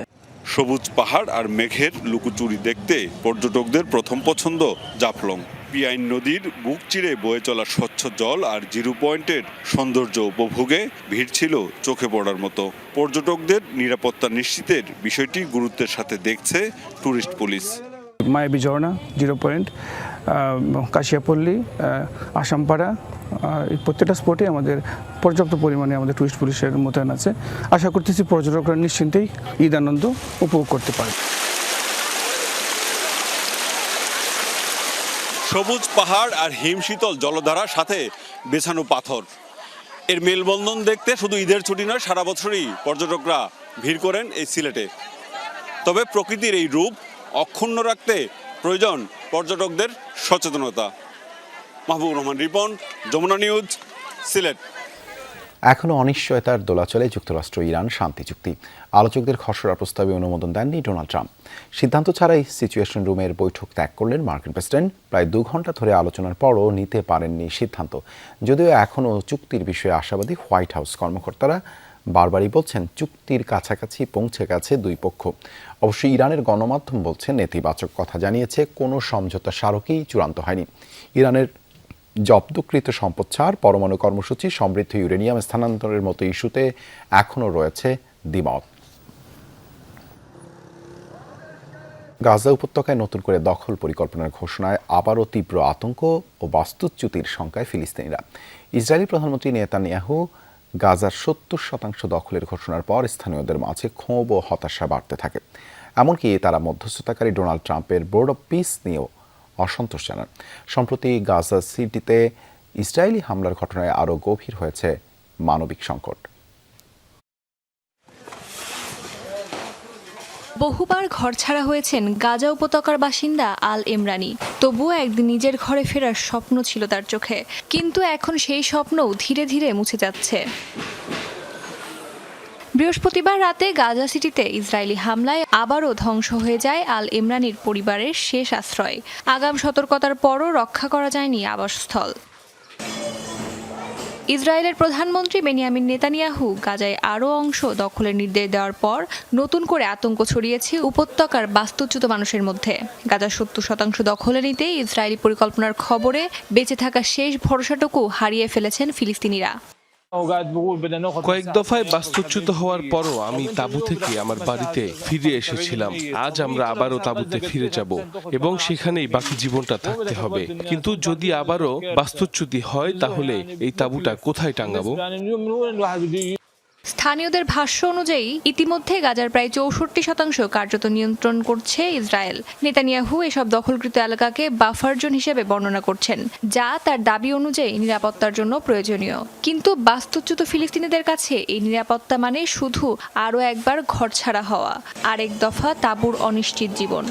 সবুজ পাহাড় আর মেঘের লুকোচুরি দেখতে পর্যটকদের প্রথম পছন্দ জাফলং। পিয়াইন নদীর বুক চিরে বয়ে চলা স্বচ্ছ জল আর জিরো পয়েন্টের সৌন্দর্য উপভোগে ভিড় ছিল চোখে পড়ার মতো। পর্যটকদের নিরাপত্তা নিশ্চিতের বিষয়টি গুরুত্বের সাথে দেখছে ট্যুরিস্ট পুলিশ। মায়াবী ঝর্ণা 0 পয়েন্ট, কাশিয়াপল্লী, আসামপাড়া, এই প্রত্যেকটা স্পটে আমাদের পর্যাপ্ত পরিমাণে আমাদের টুরিস্ট পুলিশের মোতায়েন আছে। আশা করতেছি পর্যটকরা নিশ্চিন্তেই ঈদ আনন্দ উপভোগ করতে পারে। সবুজ পাহাড় আর হিমশীতল জলধারার সাথে বেছানো পাথর, এর মেলবন্ধন দেখতে শুধু ঈদের ছুটি নয়, সারা বছরই পর্যটকরা ভিড় করেন এই সিলেটে। তবে প্রকৃতির এই রূপ অক্ষুণ্ণ রাখতে প্রয়োজন পর্যটকদের সচেতনতা। মাহবুবুর রহমান রিপন, যমুনা নিউজ, সিলেট। এখনও অনিশ্চয়তার দোলাচলে যুক্তরাষ্ট্র ইরান শান্তি চুক্তি। আলোচকদের খসড়া প্রস্তাবে অনুমোদন দেননি ডোনাল্ড ট্রাম্প। সিদ্ধান্ত ছাড়াই সিচুয়েশন রুমের বৈঠক ত্যাগ করলেন মার্কিন প্রেসিডেন্ট। প্রায় 2 ঘন্টা ধরে আলোচনার পরও নিতে পারেননি সিদ্ধান্ত। যদিও এখনও চুক্তির বিষয়ে আশাবাদী হোয়াইট হাউস কর্মকর্তারা বারবারই বলছেন চুক্তির কাছাকাছি পৌঁছে গেছে দুই পক্ষ। অবশ্য ইরানের গণমাধ্যম বলছে নেতিবাচক কথা জানিয়েছে, কোনো সমঝোতা স্মারকই চূড়ান্ত হয়নি। ইরানের জব্দকৃত সম্পদ ছাড়, পরমাণু কর্মসূচি, সমৃদ্ধ ইউরেনিয়াম স্থানান্তরের মতো ইস্যুতে এখনও রয়েছে দ্বিমত। গাজা উপত্যকায় নতুন করে দখল পরিকল্পনার ঘোষণায় আবারও তীব্র আতঙ্ক ও বাস্তুচ্যুতির শঙ্কায় ফিলিস্তিনিরা। ইসরায়েলি প্রধানমন্ত্রী নেতানিয়াহু গাজার 70% দখলের ঘোষণার পর স্থানীয়দের মাঝে ক্ষোভ ও হতাশা বাড়তে থাকে। এমনকি তারা মধ্যস্থতাকারী ডোনাল্ড ট্রাম্পের বোর্ড অব পিস নিয়েও অসন্তোষ জানান। সম্প্রতি গাজা সিটিতে ইসরায়েলি হামলার ঘটনায় আরও গভীর হয়েছে মানবিক সংকট। বহুবার ঘরছাড়া হয়েছেন গাজা উপত্যকার বাসিন্দা আল এমরানি। তবুও একদিন নিজের ঘরে ফেরার স্বপ্ন ছিল তার চোখে, কিন্তু এখন সেই স্বপ্নও ধীরে ধীরে মুছে যাচ্ছে। বৃহস্পতিবার রাতে গাজা সিটিতে ইসরায়েলি হামলায় আবারও ধ্বংস হয়ে যায় আল এমরানির পরিবারের শেষ আশ্রয়। আগাম সতর্কতার পরও রক্ষা করা যায়নি আবাসস্থল। ইসরায়েলের প্রধানমন্ত্রী বেনিয়ামিন নেতানিয়াহু গাজায় আরও অংশ দখলের নির্দেশ দেওয়ার পর নতুন করে আতঙ্ক ছড়িয়েছে উপত্যকার বাস্তুচ্যুত মানুষের মধ্যে। গাজার 70% দখলে নিতে ইসরায়েলি পরিকল্পনার খবরে বেঁচে থাকা শেষ ভরসাটুকু হারিয়ে ফেলেছেন ফিলিস্তিনিরা। কয়েক দফায় বাস্তুচ্যুত হওয়ার পরও আমি তাঁবু থেকে আমার বাড়িতে ফিরে এসেছিলাম। আজ আমরা আবারও তাঁবুতে ফিরে যাব এবং সেখানেই বাকি জীবনটা থাকতে হবে। কিন্তু যদি আবারও বাস্তুচ্যুতি হয় তাহলে এই তাঁবুটা কোথায় টাঙাবো? স্থানীয়দের ভাষ্য অনুযায়ী ইতিমধ্যে গাজার প্রায় 64% কার্যত নিয়ন্ত্রণ করছে ইসরায়েল। নেতানিয়াহু এসব দখলকৃত এলাকাকে বাফার জোন হিসেবে বর্ণনা করছেন, যা তার দাবি অনুযায়ী নিরাপত্তার জন্য প্রয়োজনীয়। কিন্তু বাস্তুচ্যুত ফিলিস্তিনিদের কাছে এই নিরাপত্তা মানে শুধু আরও একবার ঘরছাড়া হওয়া, আরেক দফা তাঁবুর অনিশ্চিত জীবন।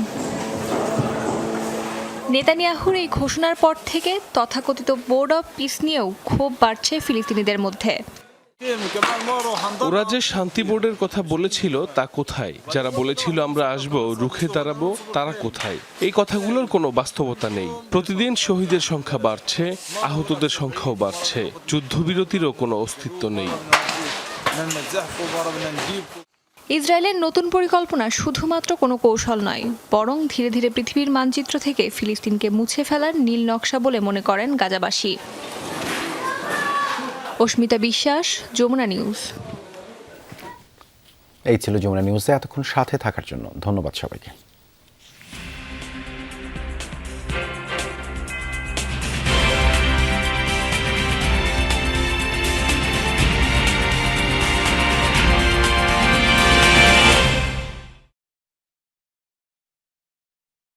নেতানিয়াহুর এই ঘোষণার পর থেকে তথাকথিত বোর্ড অব পিস নিয়েও ক্ষোভ বাড়ছে ফিলিস্তিনিদের মধ্যে। ওরা যে শান্তি বোর্ডের কথা বলেছিল তা কোথায়? যারা বলেছিল আমরা আসব, রুখে দাঁড়াবো, তারা কোথায়? এই কথাগুলোর কোনো বাস্তবতা নেই। প্রতিদিন শহীদের সংখ্যা বাড়ছে, আহতদের সংখ্যাও বাড়ছে, যুদ্ধবিরতিরও কোনো অস্তিত্ব নেই। ইসরায়েলের নতুন পরিকল্পনা শুধুমাত্র কোনো কৌশল নয়, বরং ধীরে ধীরে পৃথিবীর মানচিত্র থেকে ফিলিস্তিনকে মুছে ফেলার নীল নকশা বলে মনে করেন গাজাবাসী। অস্মিতা বিশ্বাস, যমুনা নিউজ। এই ছিল যমুনা নিউজে এতক্ষণ সাথে থাকার জন্য ধন্যবাদ সবাইকে।